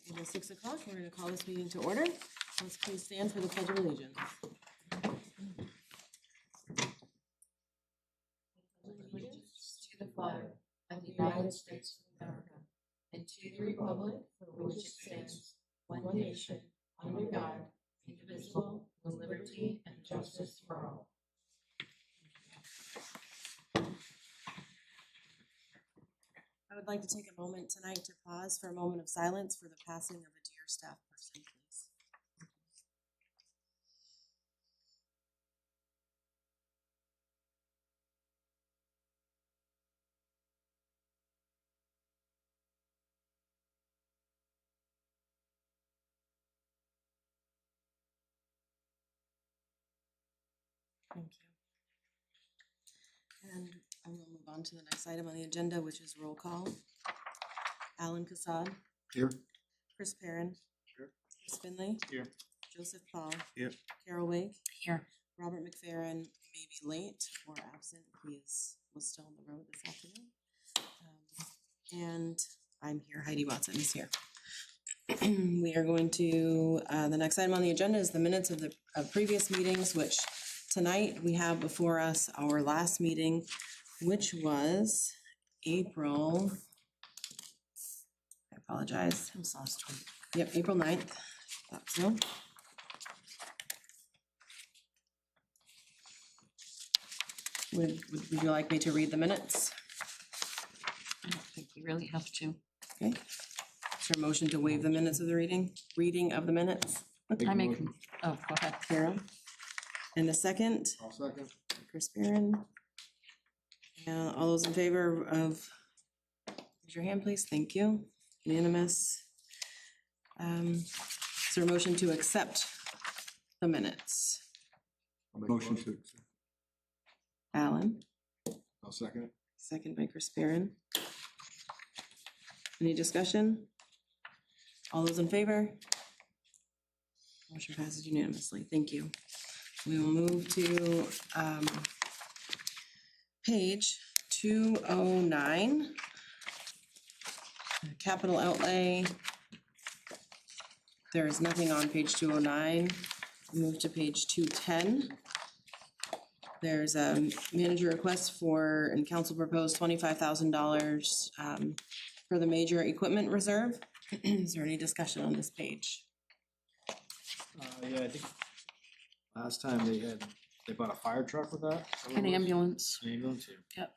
it is 6 o'clock. We're going to call this meeting to order. Let's please stand for the Pledge of Allegiance. Allegiance to the flag of the United States of America and to the republic for which it stands, one nation, under God, indivisible, with liberty and justice for all. I would like to take a moment tonight to pause for a moment of silence for the passing of a dear staff person, please. Thank you. And I will move on to the next item on the agenda, which is roll call. Alan Kassad. Here. Chris Perrin. Here. Chris Finley. Here. Joseph Paul. Here. Carol Wake. Here. Robert McFerrin may be late or absent. He was still on the road this afternoon. And I'm here. Heidi Watson is here. We are going to, the next item on the agenda is the minutes of the previous meetings, which tonight we have before us our last meeting, which was April, I apologize. It was last week. Yep, April 9th. Thought so. Would you like me to read the minutes? I don't think we really have to. Okay. Is there a motion to waive the minutes of the reading of the minutes? I make, oh, go ahead. Carol? And a second? I'll second. Chris Perrin. All those in favor of, raise your hand, please. Thank you. Unanimous. Is there a motion to accept the minutes? Motion to accept. Alan, I'll second it. second by Chris Perrin. Any discussion? All those in favor? Motion passes unanimously. Thank you. We will move to page 209. Capital outlay. There is nothing on page 209. Move to page 210. There's a manager request for, and council proposed $25,000 for the major equipment reserve. Is there any discussion on this page? Yeah, I think last time they bought a fire truck with that. An ambulance. An ambulance, yeah.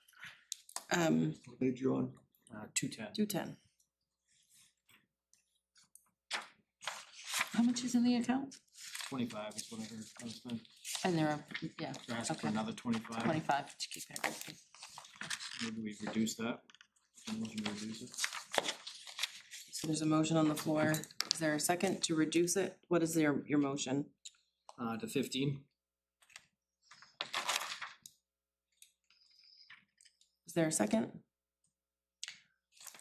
What page you on? 210. 210. How much is in the account? 25 is what I heard last time. And there are, yeah, They're asking for Okay. another 25. 25 to keep everything. Maybe we reduce that. Motion to reduce it. So there's a motion on the floor. Is there a second to reduce it? What is your motion? To 15. Is there a second?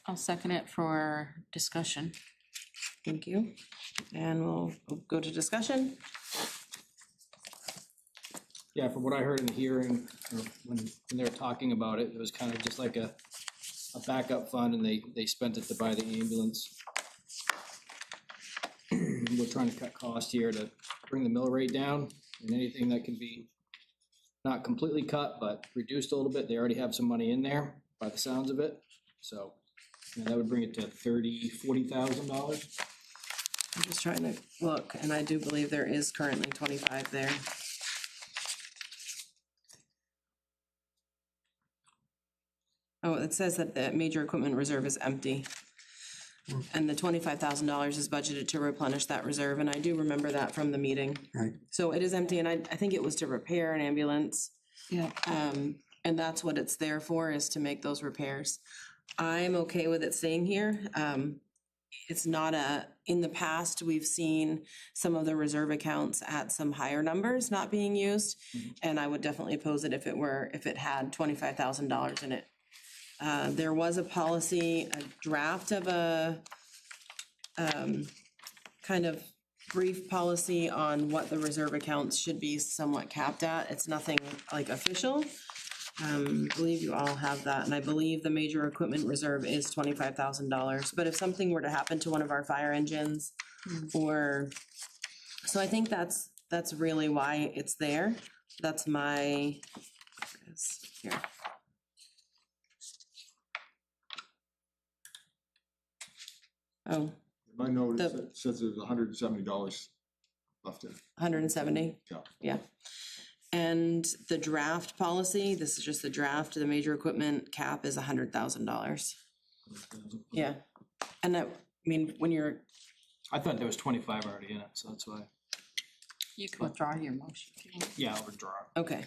I'll second it for discussion. Thank you. And we'll go to discussion. Yeah, from what I heard in the hearing, or when they were talking about it, it was kind of just like a backup fund, and they spent it to buy the ambulance. We're trying to cut costs here to bring the mill rate down, and anything that can be not completely cut, but reduced a little bit, they already have some money in there by the sounds of it. So, that would bring it to $40,000. I'm just trying to look, and I do believe there is currently 25 there. Oh, it says that the major equipment reserve is empty. And the $25,000 is budgeted to replenish that reserve, and I do remember that from the meeting. Right. So it is empty, and I think it was to repair an ambulance. Yeah. And that's what it's there for, is to make those repairs. I'm okay with it staying here. It's not in the past, we've seen some of the reserve accounts at some higher numbers not being used. And I would definitely oppose it if it had $25,000 in it. There was a policy, a draft of a kind of brief policy on what the reserve accounts should be somewhat capped at. It's nothing like official. I believe you all have that, and I believe the major equipment reserve is $25,000. But if something were to happen to one of our fire engines, or, so I think that's really why it's there. That's my, here. Oh, My note is The- it says there's $170 left in. 170? Yeah. Yeah. And the draft policy, this is just the draft, the major equipment cap is $100,000. Yeah. And that, I mean, when you're, I thought there was 25 already in it, so that's why. You can withdraw your motion. if you want. Yeah, I'll withdraw. okay.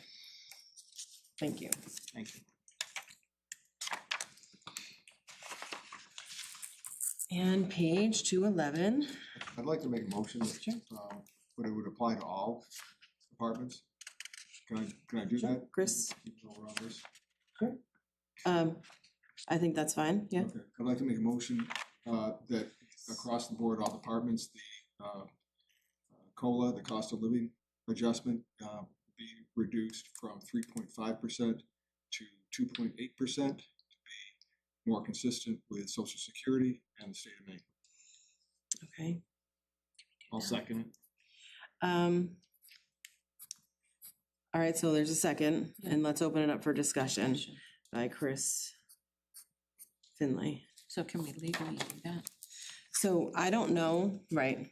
Thank you. Thank you. And page 211, I'd like to make a motion that, but it would apply to all departments. Can I do that? Chris, Even though we're on this? I think that's fine, yeah. Okay, I'd like to make a motion, that across the board, all departments, the, COLA, the cost of living adjustment, be reduced from 3.5% to 2.8% to be more consistent with Social Security and the state of Maine. Okay. I'll second it. All right, so there's a second, and let's open it up for discussion by Chris Finley. So can we legally do that? So I don't know, right?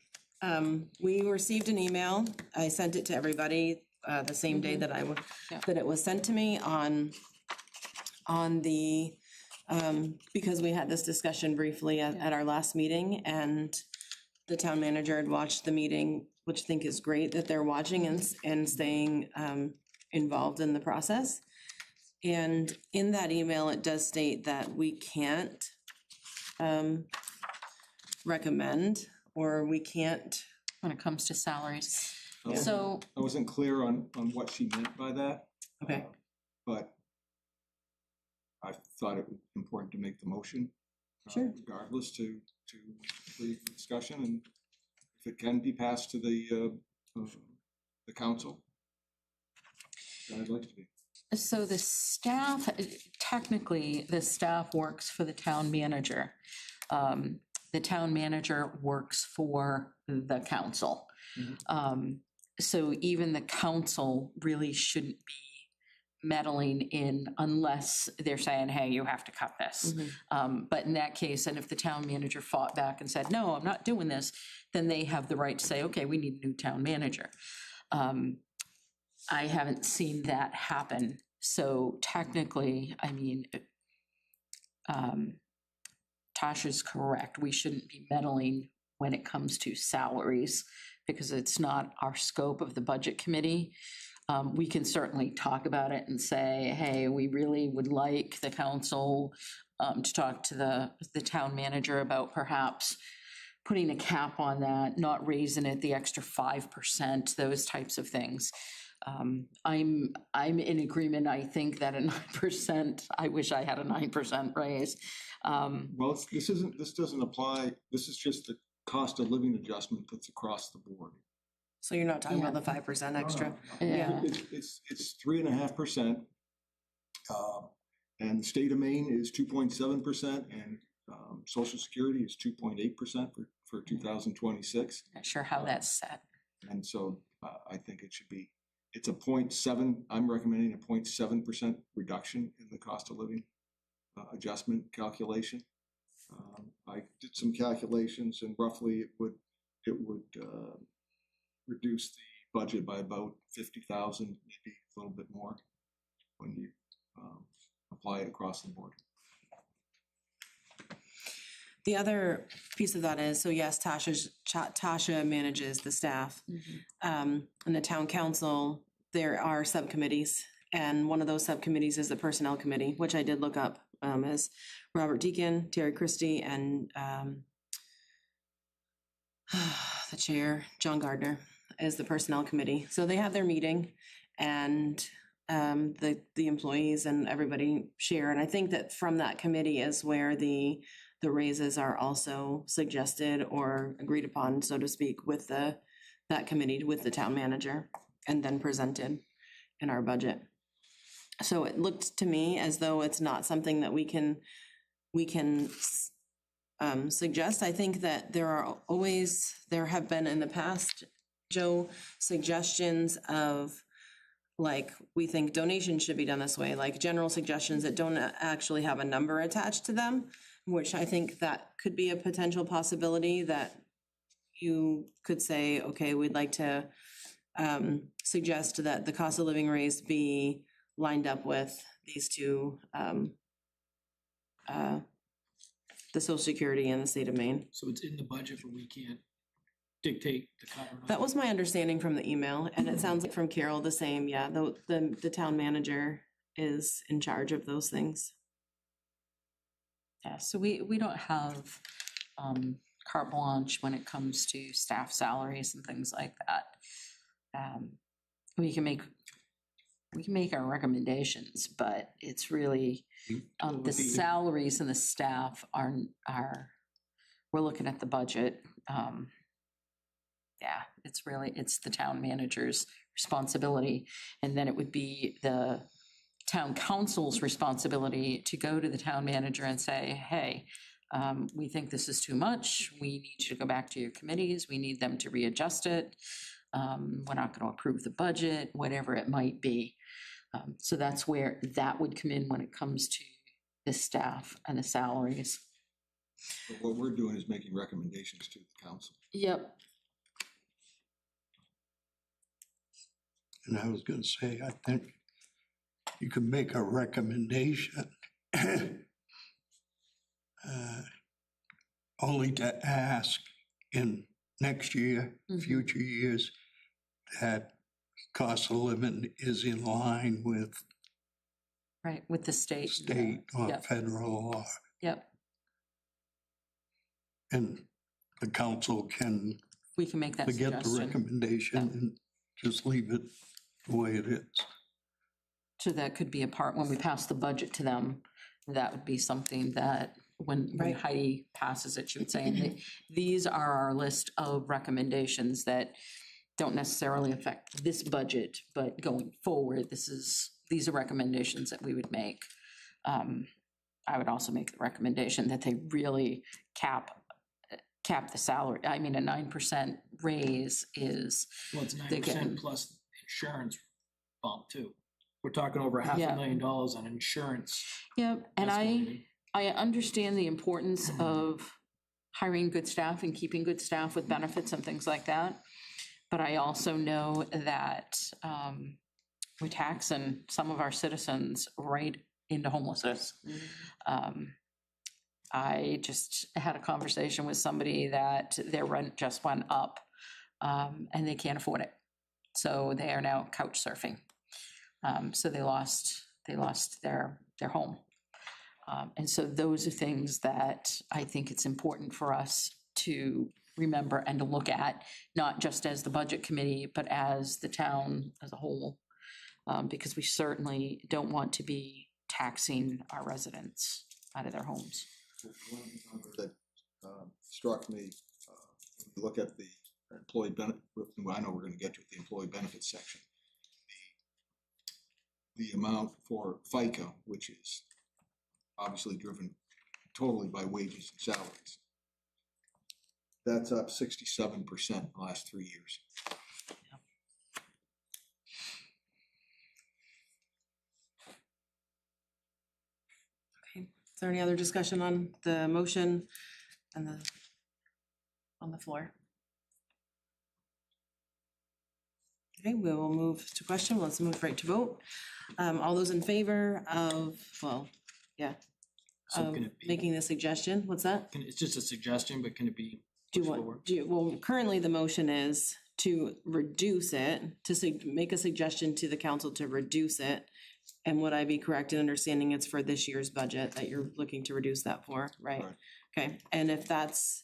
We received an email. I sent it to everybody the same day that Yeah. that it was sent to me on the, because we had this discussion briefly at our last meeting, and the town manager had watched the meeting, which I think is great that they're watching and staying involved in the process. And in that email, it does state that we can't recommend, or we can't, When it comes to salaries. I wasn't- So, I wasn't clear on what she meant by that. okay, But I thought it was important to make the motion. Sure. Regardless to leave the discussion, and if it can be passed to the council, then I'd like to be. so the staff, technically, the staff works for the town manager. The town manager works for the council. So even the council really shouldn't be meddling in unless they're saying, hey, you have to cut this. But in that case, and if the town manager fought back and said, no, I'm not doing this, then they have the right to say, okay, we need a new town manager. I haven't seen that happen. So technically, I mean, Tasha's correct. We shouldn't be meddling when it comes to salaries because it's not our scope of the budget committee. We can certainly talk about it and say, hey, we really would like the council to talk to the town manager about perhaps putting a cap on that, not raising it the extra 5%, those types of things. I'm in agreement. I think that a 9%, I wish I had a 9% raise. Well, this doesn't apply, this is just the cost of living adjustment that's across the board. so you're not talking about the 5% extra? Yeah. It's 3.5%. And the state of Maine is 2.7%, and Social Security is 2.8% for 2026. Not sure how that's set. And so I think it should be, it's a 0.7, I'm recommending a 0.7% reduction in the cost of living adjustment calculation. I did some calculations, and roughly it would reduce the budget by about 50,000, maybe a little bit more when you apply it across the board. The other piece of that is, so yes, Tasha manages the staff. And the town council, there are subcommittees, and one of those subcommittees is the personnel committee, which I did look up, as Robert Deacon, Terry Christie, and the chair, John Gardner, is the personnel committee. So they have their meeting, and the employees and everybody share. And I think that from that committee is where the raises are also suggested or agreed upon, so to speak, with that committee, with the town manager, and then presented in our budget. So it looked to me as though it's not something that we can suggest. I think that there have been in the past, Joe, suggestions of, like, we think donations should be done this way, like general suggestions that don't actually have a number attached to them, which I think that could be a potential possibility, that you could say, okay, we'd like to suggest that the cost of living raise be lined up with these two, the Social Security and the state of Maine. So it's in the budget, but we can't dictate the cut. That was my understanding from the email, and it sounds like from Carol the same. Yeah, the town manager is in charge of those things. Yeah, so we don't have carte blanche when it comes to staff salaries and things like that. We can make our recommendations, but it's really, the salaries and the staff are, we're looking at the budget. Yeah, it's the town manager's responsibility. And then it would be the town council's responsibility to go to the town manager and say, hey, we think this is too much. We need you to go back to your committees. We need them to readjust it. We're not going to approve the budget, whatever it might be. So that's where that would come in when it comes to the staff and the salaries. But what we're doing is making recommendations to the council. Yep. And I was gonna say, I think you can make a recommendation only to ask in next year, future years, that cost of living is in line with Right, with the state. state or Yep. federal law. Yep, And the council can we can make that forget the suggestion. recommendation and just leave it the way it is. So that could be a part, when we pass the budget to them, that would be something that when Right. Heidi passes it, she would say, and these are our list of recommendations that don't necessarily affect this budget, but going forward, these are recommendations that we would make. I would also make the recommendation that they really cap the salary. I mean, a 9% raise is, Well, it's They 9% can- plus insurance bump too. We're talking over Yeah. $500,000 on insurance. yep, and estimated. I understand the importance of hiring good staff and keeping good staff with benefits and things like that. But I also know that we're taxing some of our citizens right into homelessness. I just had a conversation with somebody that their rent just went up and they can't afford it. So they are now couch surfing. So they lost their home. And so those are things that I think it's important for us to remember and to look at, not just as the budget committee, but as the town as a whole, because we certainly don't want to be taxing our residents out of their homes. One number that struck me, when you look at the employee benefit, I know we're gonna get to it, the employee benefits section. The amount for FICA, which is obviously driven totally by wages and salaries. That's up 67% in the last 3 years. Is there any other discussion on the motion and on the floor? Okay, we will move to question. Let's move right to vote. All those in favor of, So of can it be, making the suggestion, what's that? it's just a suggestion, but can it be Do you pushed want, forward? well, currently the motion is to reduce it, to make a suggestion to the council to reduce it. And would I be correct in understanding it's for this year's budget that you're looking to reduce that for, right? Right. Okay, and if that's,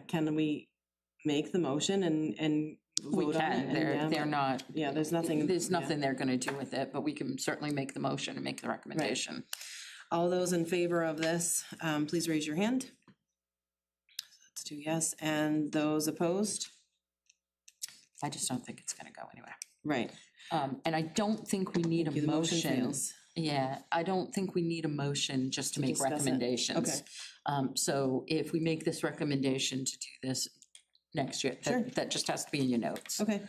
can we make the motion and We vote on it? can, and, they're not, Yeah, there's nothing. there's yeah. nothing they're gonna do with it, but we can certainly make the motion and make the recommendation. All those in favor of this, please raise your hand. Let's do yes, and those opposed? I just don't think it's gonna go anywhere. Right. And I don't think we need a The motion motion. fails. Yeah, I don't think we need a motion just to To make discuss it? recommendations. Okay. So if we make this recommendation to do this next year, Sure. that just has to be in your notes. Okay,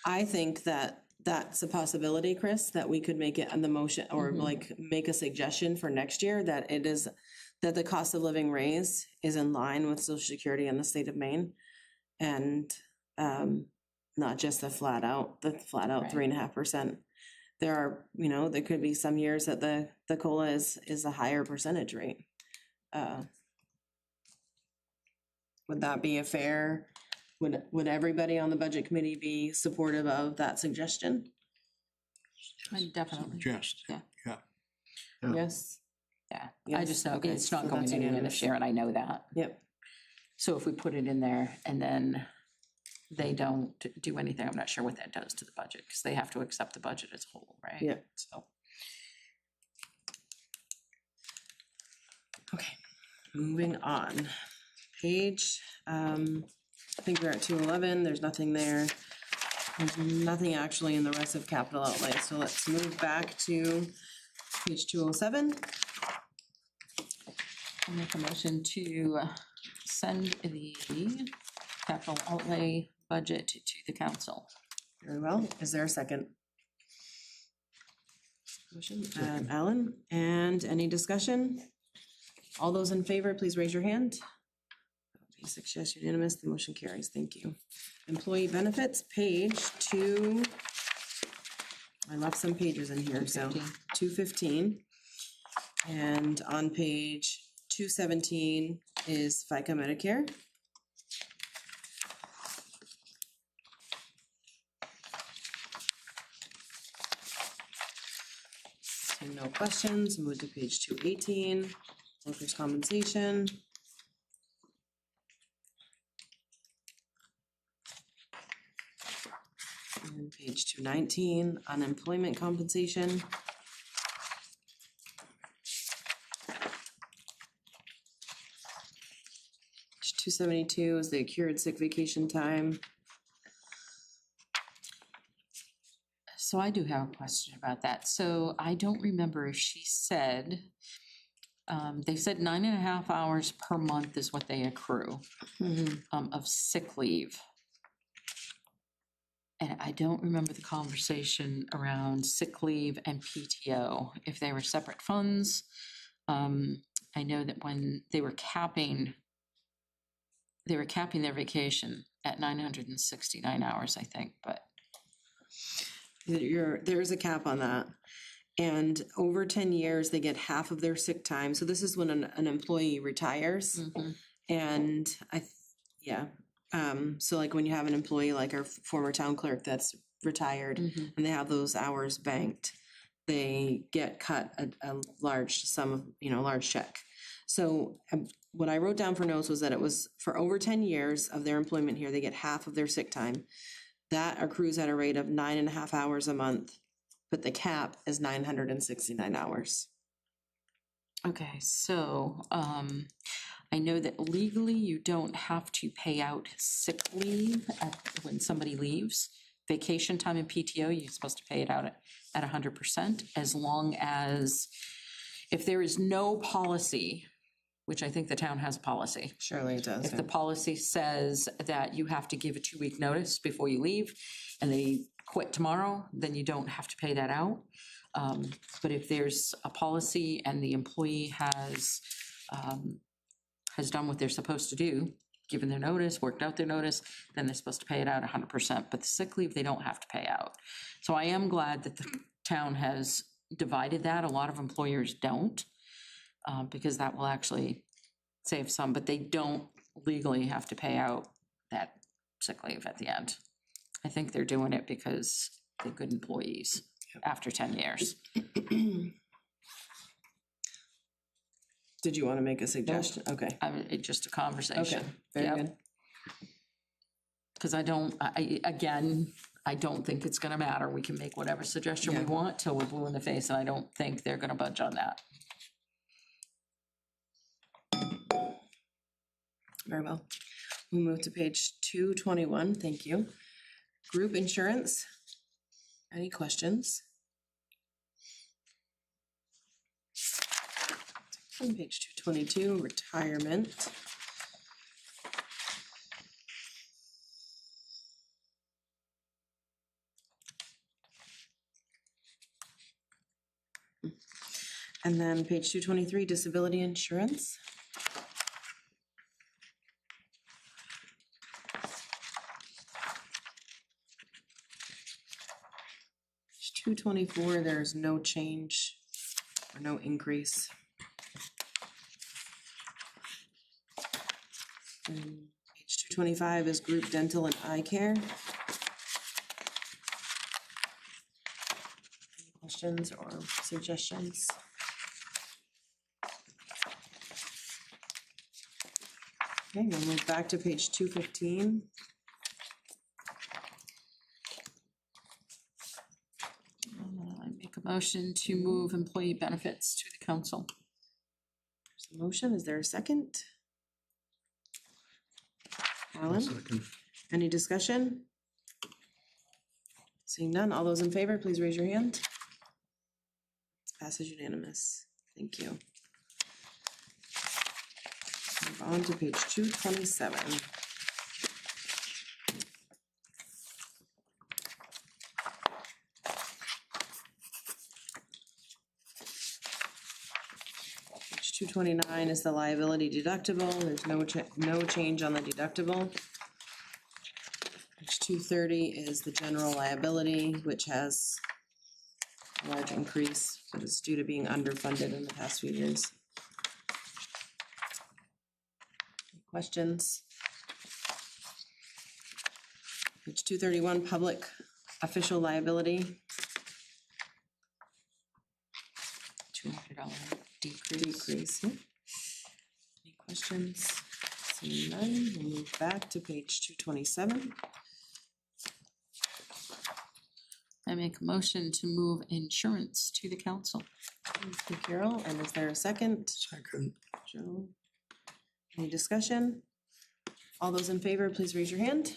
I think that that's a possibility, Chris, that we could make it on the motion, or Mhm. like make a suggestion for next year, that it is, that the cost of living raise is in line with social security in the state of Maine. And not just the flat out Right. 3.5%. There are, there could be some years that the COLA is a higher percentage rate. Would that be a fair, would everybody on the budget committee be supportive of that suggestion? Definitely, Just, Yeah. yeah. Yes? yeah. I Yes, just know okay, it's not so going that's anywhere unanimous. this year, and I know that. Yep, So if we put it in there and then they don't do anything, I'm not sure what that does to the budget, because they have to accept the budget as a whole, right? Yeah. So, okay, moving on. Page, I think we're at 211, there's nothing there. There's nothing actually in the rest of capital outlay, so let's move back to page 207. I'll make a motion to send the capital outlay budget to the council. Very well, is there a second? Motion, Alan, and any discussion? All those in favor, please raise your hand. 6 yes, unanimous, the motion carries, thank you. Employee benefits, page 2. I left some pages in here, so 215. And on page 217 is FICA Medicare. And no questions, move to page 218, workers' compensation. And page 219, unemployment compensation. Page 272 is the accrued sick vacation time. So I do have a question about that. So I don't remember if she said, they said 9.5 hours per month is what they accrue of sick leave. And I don't remember the conversation around sick leave and PTO, if they were separate funds. I know that when they were capping their vacation at 969 hours, I think, but. There's a cap on that. And over 10 years, they get half of their sick time. So this is when an employee retires. And so like when you have an employee, like our former town clerk that's retired, and they have those hours banked, they get cut a large sum of, large check. So what I wrote down for notes was that it was for over 10 years of their employment here, they get half of their sick time. That accrues at a rate of 9.5 hours a month, but the cap is 969 hours. Okay, so I know that legally you don't have to pay out sick leave when somebody leaves. Vacation time and PTO, you're supposed to pay it out at 100%, as long as, if there is no policy, which I think the town has a policy. Surely it does. If the policy says that you have to give a 2-week notice before you leave, and they quit tomorrow, then you don't have to pay that out. But if there's a policy and the employee has done what they're supposed to do, given their notice, worked out their notice, then they're supposed to pay it out 100%. But the sick leave, they don't have to pay out. So I am glad that the town has divided that. A lot of employers don't, because that will actually save some, but they don't legally have to pay out that sick leave at the end. I think they're doing it because they're good employees after 10 years. Did you want to make a suggestion? Okay, It's just a conversation. okay, very Yep. good. Because I don't think it's gonna matter. We can make whatever suggestion we Yeah. want till we're blue in the face, and I don't think they're gonna budge on that. Very well. We move to page 221, thank you. Group insurance. Any questions? On page 222, retirement. And then page 223, disability insurance. Page 224, there's no change or no increase. And page 225 is group dental and eye care. Any questions or suggestions? Okay, we'll move back to page 215. I make a motion to move employee benefits to the council. There's a motion, is there a second? Alan, Second. any discussion? Seeing none, all those in favor, please raise your hand. Passes unanimous, thank you. Move on to page 227. Page 229 is the liability deductible, there's no change on the deductible. Page 230 is the general liability, which has a large increase, but it's due to being underfunded in the past few years. Any questions? Page 231, public official liability, $200 decrease. decrease. Yeah. Any questions? Seeing none, we'll move back to page 227. I make a motion to move insurance to the council. Thank you, Carol, and is there a second? Second. Joe. Any discussion? All those in favor, please raise your hand.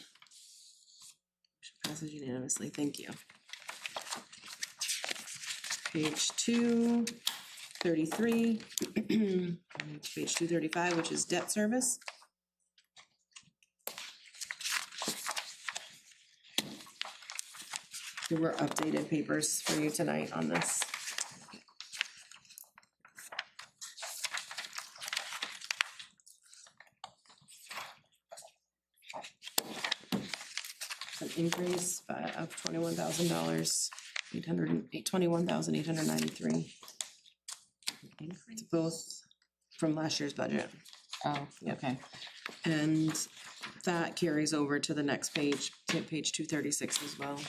Motion passes unanimously, thank you. Page 233, page 235, which is debt service. There were updated papers for you tonight on this. An increase of $21,000, $21,893. It's both from last year's budget. Oh, okay. And that carries over to the next page, to page 236 as well.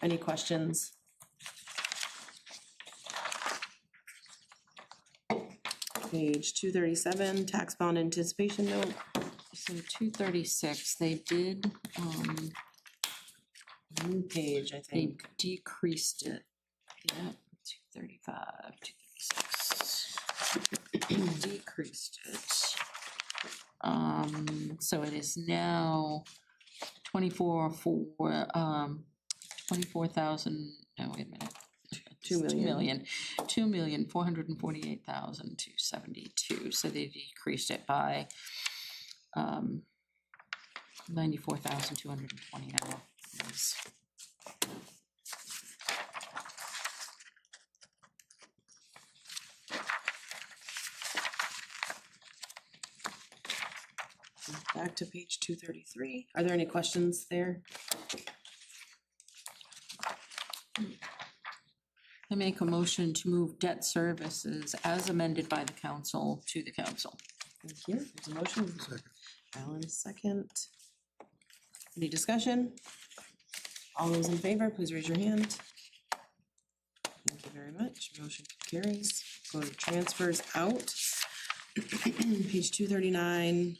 Any questions? Page 237, tax bond anticipation note. So 236, they did, New page, I they think. decreased it. Yeah, 235, 236. Decreased it. So it is now 24,000, no, wait a minute. 2 million. 2,448,272, so they decreased it by 94,220 now. Yes. Back to page 233. Are there any questions there? I make a motion to move debt services as amended by the council to the council. Thank you. There's a motion. Second. Alan, second. Any discussion? All those in favor, please raise your hand. Thank you very much. Motion carries. Go to transfers out. Page 239.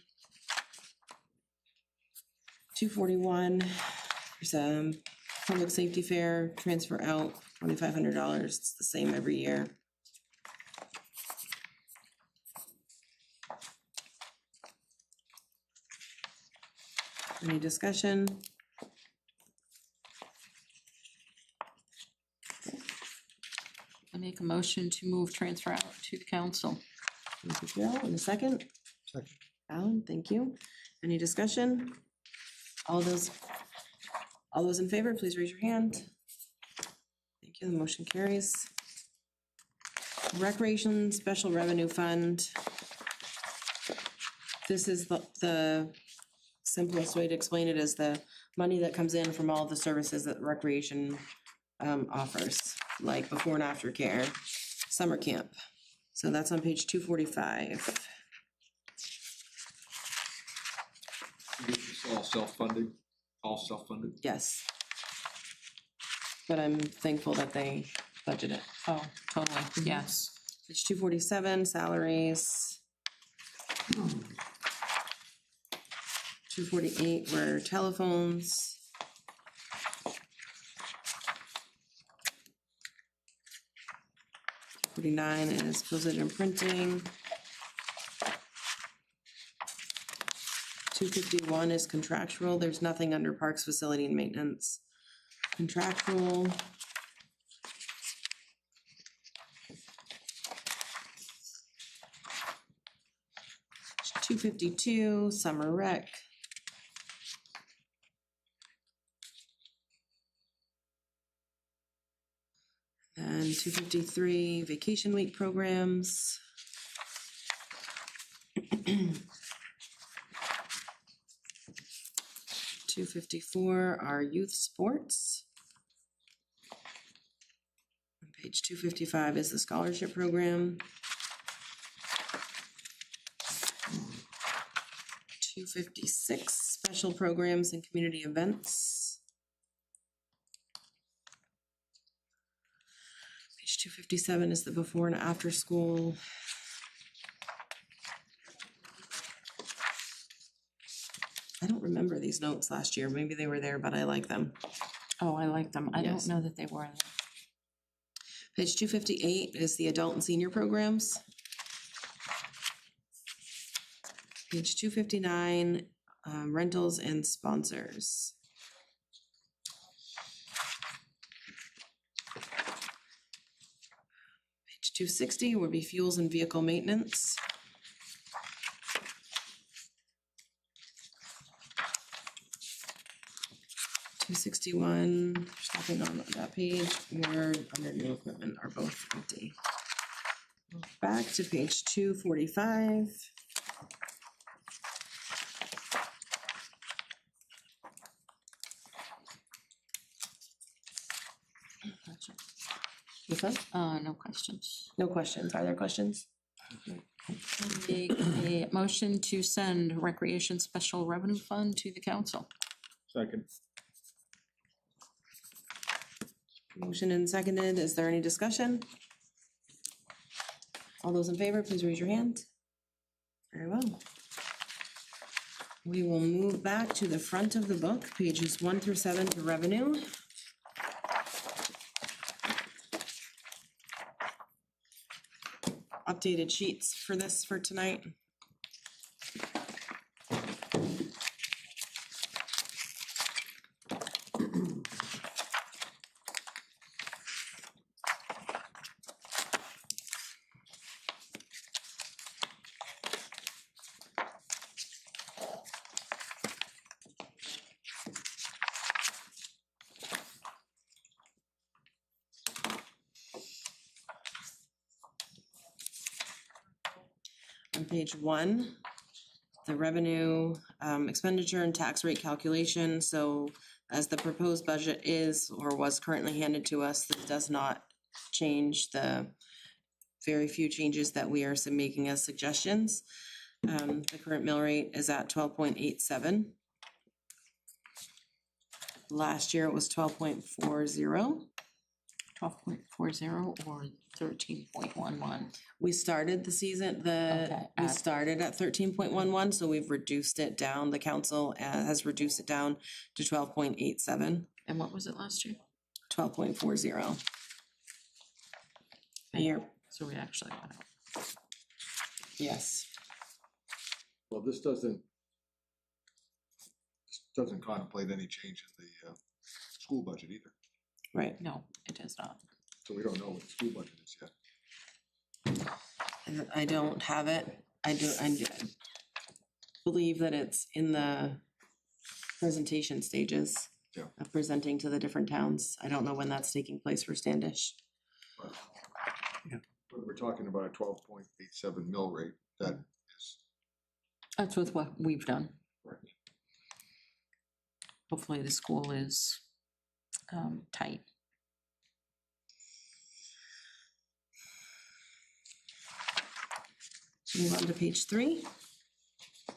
241. There's a public safety fair transfer out, $2,500. It's the same every year. Any discussion? make a motion to move transfer out to the council. Thank you, Jill. In a second. Second. Alan, thank you. Any discussion? All those in favor, please raise your hand. Thank you, the motion carries. Recreation Special Revenue Fund. This is the simplest way to explain it is the money that comes in from all the services that recreation offers, like before and after care, summer camp. So that's on page 245. This is all self-funded. Yes. But I'm thankful that they budget it. Oh, totally, yes. Page 247, salaries. 248 were telephones. 49 is postage and printing. 251 is contractual. There's nothing under parks, facility, and maintenance. Contractual. $252, summer rec. And 253, vacation week programs. 254 are youth sports. On page 255 is the scholarship program. 256 special programs and community events. Page 257 is the before and after school. I don't remember these notes last year. Maybe they were there, but I like them. Oh, I like them. I Yes. don't know that they were. Page 258 is the adult and senior programs. Page 259, rentals and sponsors. Page 260 would be fuels and vehicle maintenance. $261, there's nothing on that page, Word under new equipment are both empty. Back to page 245. What's that? No questions. No questions, are there questions? Make a motion to send Recreation Special Revenue Fund to the council. Second. Motion and seconded, is there any discussion? All those in favor, please raise your hand. Very well. We will move back to the front of the book, pages 1 through 7 to revenue. Updated sheets for this for tonight. On page 1, the revenue, expenditure and tax rate calculation. So as the proposed budget is or was currently handed to us, this does not change the very few changes that we are making as suggestions. The current mill rate is at 12.87. Last year it was 12.40. 12.40 or 13.11. We started the season, Okay, we at- started at 13.11, so we've reduced it down, the council has reduced it down to 12.87, And what was it last year? 12.40. A year, So we actually went up. yes, Well, this doesn't contemplate any change in the school budget either. right. No, it does not. So we don't know what the school budget is yet. I don't have it. I believe that it's in the presentation stages. Yeah. Of presenting to the different towns. I don't know when that's taking place for Standish. But we're talking about a 12.87 mill rate. That is That's with what we've done. correct. Hopefully the school is tight. Move on to page 3. Are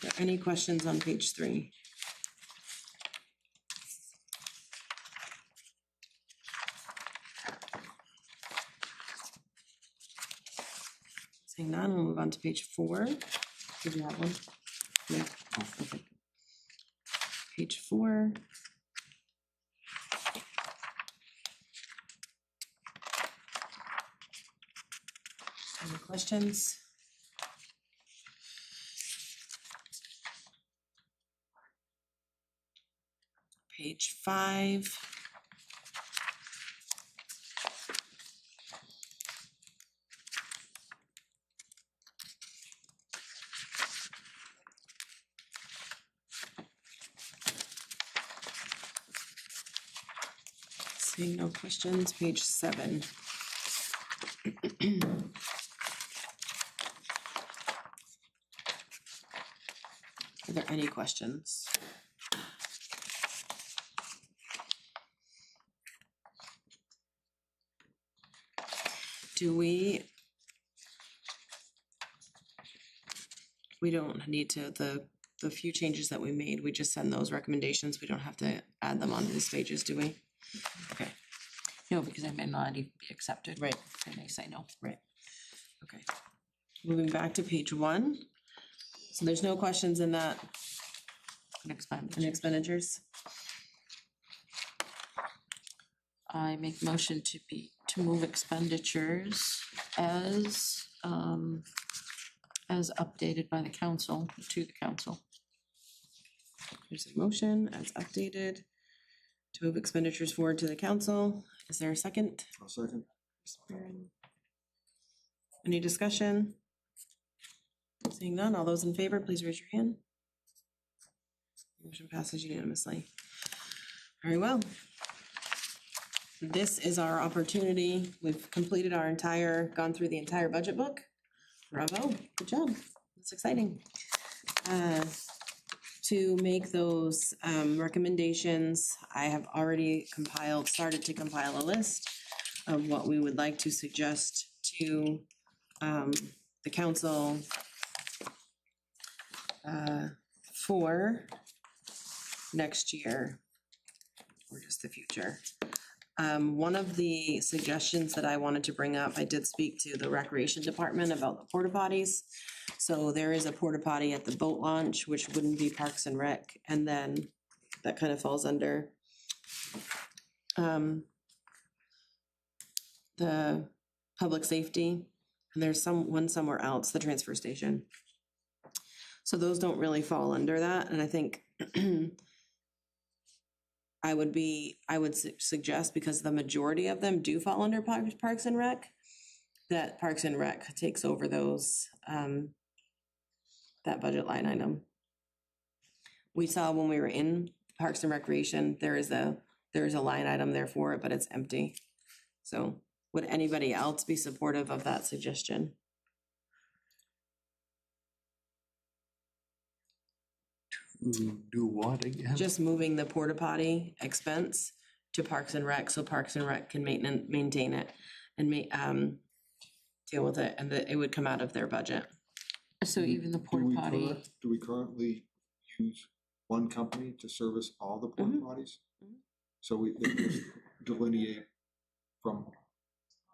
there any questions on page 3? Seeing none, we'll move on to page 4. Did you have one? No. Oh, okay. Page 4. Any questions? Page 5. Seeing no questions, page 7. Are there any questions? Do we don't need to, the few changes that we made, we just send those recommendations, we don't have to add them onto these pages, do we? Okay, No, because they may not even be accepted. right, They may say no. right, okay. Moving back to page 1, so there's no questions in that, in expenditures? I make motion to move expenditures as updated by the council, to the council. There's a motion as updated to move expenditures forward to the council. Is there a second? I'll second. Any discussion? Seeing none, all those in favor, please raise your hand. Motion passes unanimously. Very well. This is our opportunity. We've completed gone through the entire budget book. Bravo, good job. That's exciting. To make those recommendations, I have already started to compile a list of what we would like to suggest to the council for next year or just the future. One of the suggestions that I wanted to bring up, I did speak to the recreation department about the porta potties. So there is a porta potty at the boat launch, which wouldn't be Parks and Rec, and then that kind of falls under the public safety, and there's one somewhere else, the transfer station. So those don't really fall under that, and I think I would suggest, because the majority of them do fall under Parks and Rec, that Parks and Rec takes over those, that budget line item. We saw when we were in Parks and Recreation, there is a line item there for it, but it's empty. So would anybody else be supportive of that suggestion? Do what again? Just moving the porta potty expense to Parks and Rec, so Parks and Rec can maintain it and deal with it, and that it would come out of their budget. So even the porta potty, Do we currently use one company to service all the porta potties? So they just delineate from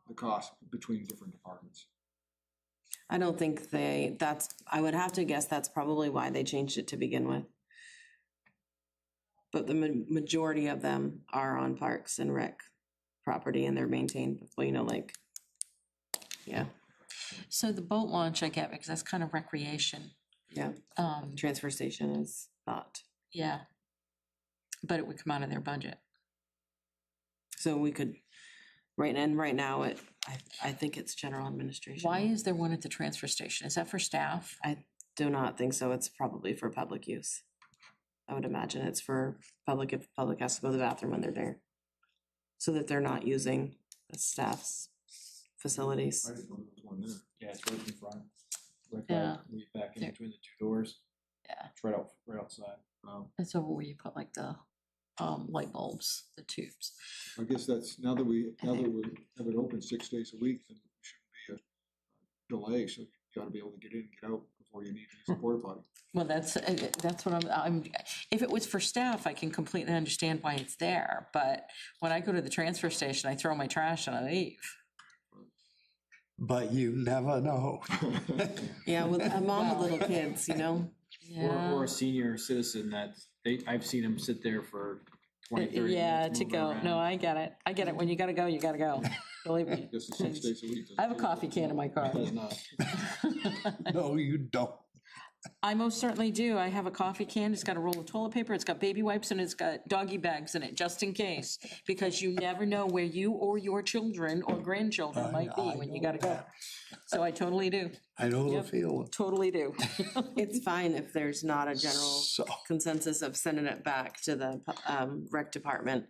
the cost between different departments. I don't think I would have to guess that's probably why they changed it to begin with. But the majority of them are on Parks and Rec property, and they're maintained, like, yeah, so the boat launch I get, because that's kind of recreation. yeah. Transfer station is not. Yeah. But it would come out of their budget. So we could, Right, and right now, I think it's general administration. Why is there one at the transfer station? Is that for staff? I do not think so. It's probably for public use. I would imagine it's for public, if public has to go to the bathroom when they're there. So that they're not using the staff's facilities. I didn't know there was one there. Yeah, it's right in front. Right Yeah. back in There. between the two doors. Yeah. It's right outside. It's over where you put like the light bulbs, the tubes. I guess that's, now that we have it open 6 days a week, then there shouldn't be a delay, so you gotta be able to get in and get out before you need to use a porta potty. Well, that's what I'm, if it was for staff, I can completely understand why it's there. But when I go to the transfer station, I throw my trash and I leave. But you never know. Yeah, with a mom with little kids, you know? Or a senior citizen that I've seen them sit there for 20, 30 Yeah, minutes. to moving go. around. No, I get it. I get it. When you gotta go, you gotta go. Believe me. Guess it's 6 days a week. I have a coffee can in my car. It does not. No, you don't. I most certainly do. I have a coffee can, it's got a roll of toilet paper, it's got baby wipes, and it's got doggy bags in it, just in case. Because you never know where you or your children or grandchildren might be I when you know gotta go. that. So I totally do, I know the Yep. feeling. totally do. It's fine if there's not a general So, consensus of sending it back to the rec department.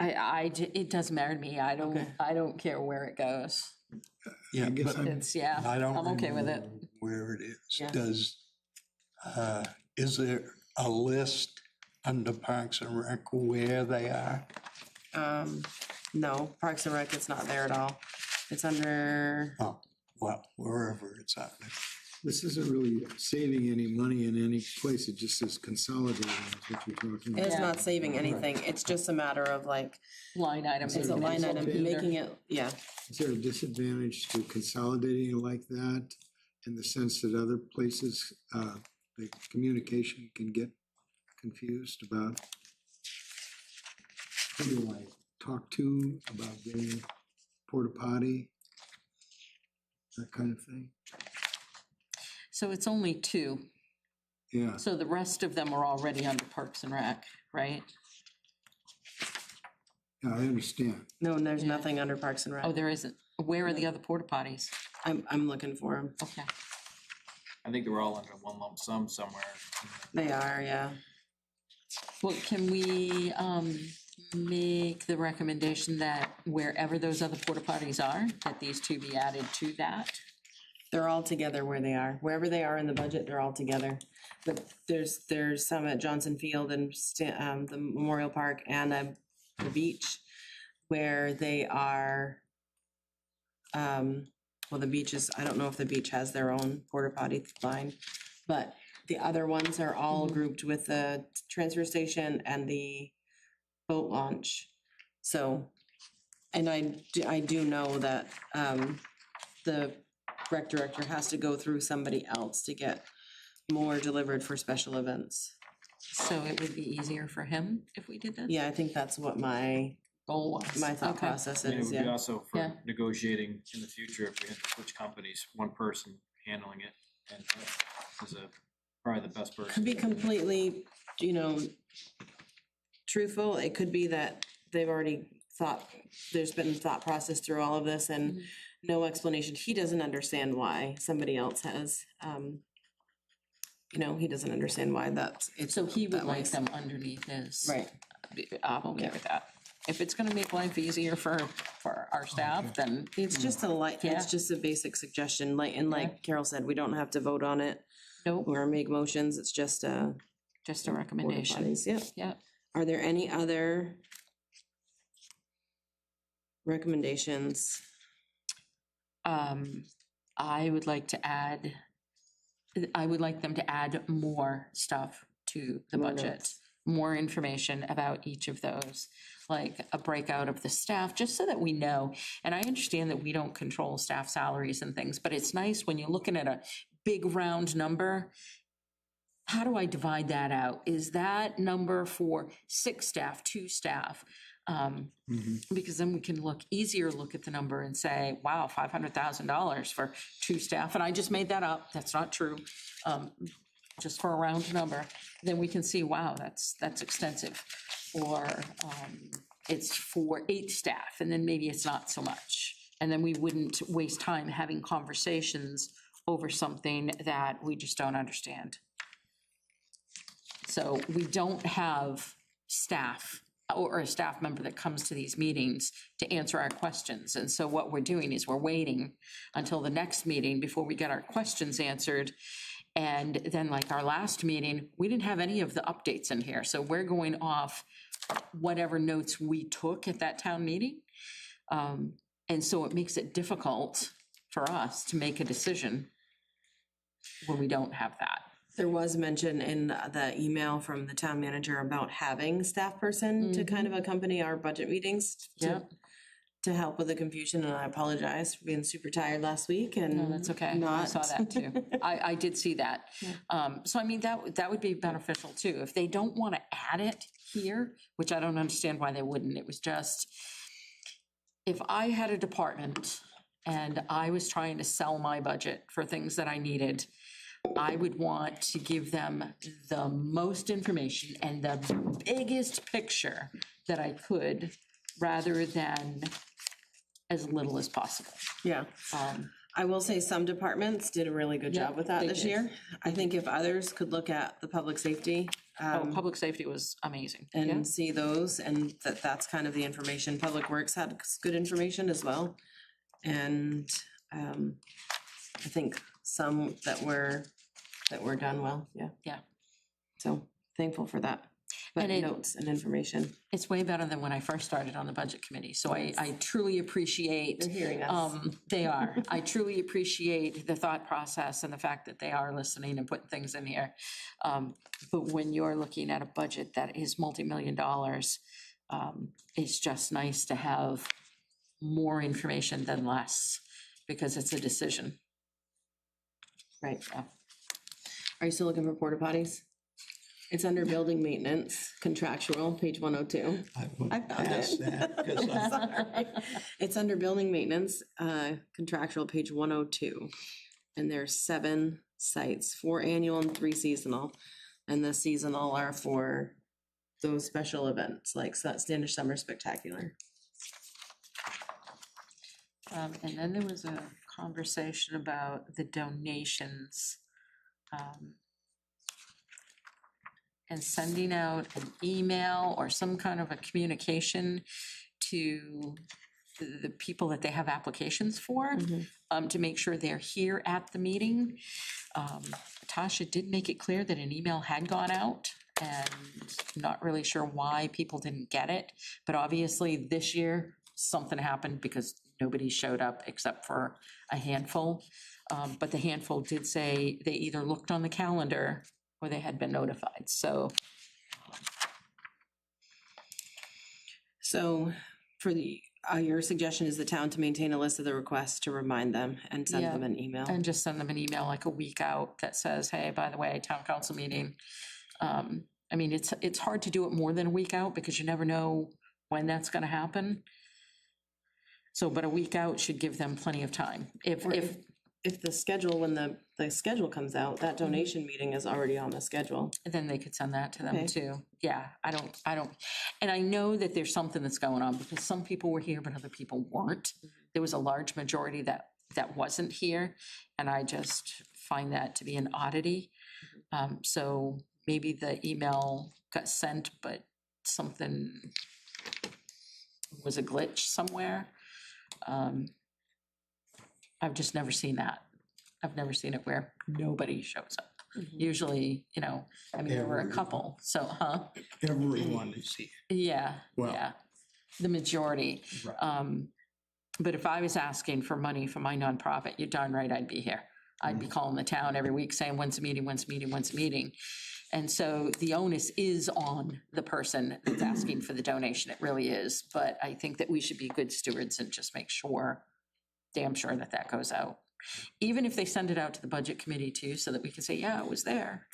It doesn't matter to me. Okay. I don't care where it goes. yeah, but It's, yeah, I don't I'm okay with it. remember where it is. Yeah. Is there a list under Parks and Rec where they are? No, Parks and Rec, it's not there at all. It's under, Oh, well, wherever it's at. This isn't really saving any money in any place, it just is consolidating, is what you're talking about. it's Yeah. not saving anything. It's just a matter of like, Line item. it's a line item, making it, yeah. Is there a disadvantage to consolidating it like that, in the sense that other places, the communication can get confused about who do I talk to about getting a porta potty, that kind of thing? So it's only 2. Yeah, So the rest of them are already under Parks and Rec, right? yeah, I understand. No, and there's Yeah. nothing under Parks and Rec. Oh, there isn't. Where are the other porta potties? I'm looking for them. Okay. I think they were all under one lump sum somewhere. They are, yeah. Well, can we make the recommendation that wherever those other porta potties are, that these 2 be added to that? They're all together where they are. Wherever they are in the budget, they're all together. But there's some at Johnson Field and the Memorial Park and the beach where they are, well, the beach is, I don't know if the beach has their own porta potty line, but the other ones are all grouped with the transfer station and the boat launch. So, and I do know that the rec director has to go through somebody else to get more delivered for special events. So it would be easier for him if we did this? Yeah, I think that's what my Goal was. thought Okay. process And it is, would be yeah. also for Yeah. negotiating in the future if we had to switch companies, one person handling it, and that is probably the best person. Could be completely, truthful, it could be that they've already thought, there's been thought process through all of this and no explanation. He doesn't understand why somebody else has, he doesn't understand why it's. So he would that way. like them underneath his. Right. I'm okay with that. If it's gonna make life easier for our staff, then It's just Yeah. it's just a basic suggestion, like Yeah. Carol said, we don't have to vote on it nope, or make motions, it's just a. just a porta recommendation. potties, Yep. Yeah. Are there any other recommendations? I would like to add, I would like them to add more stuff to the More budget. notes. More information about each of those, like a breakout of the staff, just so that we know. And I understand that we don't control staff salaries and things, but it's nice when you're looking at a big round number. How do I divide that out? Is that number for 6 staff, 2 staff? Because then we can look at the number and say, wow, $500,000 for 2 staff. And I just made that up. That's not true. Just for a round number. Then we can see, wow, that's extensive. Or it's for 8 staff, and then maybe it's not so much. And then we wouldn't waste time having conversations over something that we just don't understand. So we don't have staff or a staff member that comes to these meetings to answer our questions. And so what we're doing is we're waiting until the next meeting before we get our questions answered. And then like our last meeting, we didn't have any of the updates in here. So we're going off whatever notes we took at that town meeting. And so it makes it difficult for us to make a decision when we don't have that. There was mention in the email from the town manager about having a staff person to kind of accompany our budget meetings to help with the confusion, and I apologize for being super tired last week and No, that's okay. I not. saw that too. I did see that. So I mean, that would be beneficial too. If they don't want to add it here, which I don't understand why they wouldn't, it was just, if I had a department and I was trying to sell my budget for things that I needed, I would want to give them the most information and the biggest picture that I could, rather than as little as possible. Yeah. I will say some departments did a really good Yeah, job with that they this did. year. I think if others could look at the public safety Public safety was amazing. and see those, and that's kind of the information. Public Works had good information as well. And I think some that were done well, Yeah. So thankful for that. But And it- notes and information. It's way better than when I first started on the budget committee. So I truly appreciate. They're hearing us. They are. I truly appreciate the thought process and the fact that they are listening and putting things in here. But when you're looking at a budget that is multi-million dollars, it's just nice to have more information than less, because it's a decision. Right. Yeah. Are you still looking for porta potties? It's under building maintenance, contractual, page 102. I I went found past it. that because I Sorry. It's under building maintenance, contractual, page 102. And there's 7 sites, 4 annual and 3 seasonal. And the seasonal are for those special events, like Standish Summer Spectacular. And then there was a conversation about the donations. And sending out an email or some kind of a communication to the people that they have applications for, to make sure they're here at the meeting. Tasha did make it clear that an email had gone out, and not really sure why people didn't get it. But obviously this year, something happened because nobody showed up except for a handful. But the handful did say they either looked on the calendar or they had been notified, so. So for your suggestion is the town to maintain a list of the requests to remind them and send Yeah. them an email. And just send them an email like a week out that says, hey, by the way, town council meeting. I mean, it's hard to do it more than a week out because you never know when that's gonna happen. So, but a week out should give them plenty of time. Or if the schedule, when the schedule comes out, that donation meeting is already on the schedule. Then they could send that to them Okay. too. Yeah, I don't, and I know that there's something that's going on because some people were here, but other people weren't. There was a large majority that wasn't here, and I just find that to be an oddity. So maybe the email got sent, but something was a glitch somewhere. I've just never seen that. I've never seen it where nobody shows up. Usually, I mean, there were a couple, so, everyone is here. Yeah, Well- yeah, the majority. Right. But if I was asking for money for my nonprofit, you're darn right I'd be here. I'd be calling the town every week saying, when's the meeting, when's the meeting, when's the meeting? And so the onus is on the person that's asking for the donation, it really is. But I think that we should be good stewards and just make sure, damn sure that goes out. Even if they send it out to the budget committee too, so that we can say, yeah, it was there.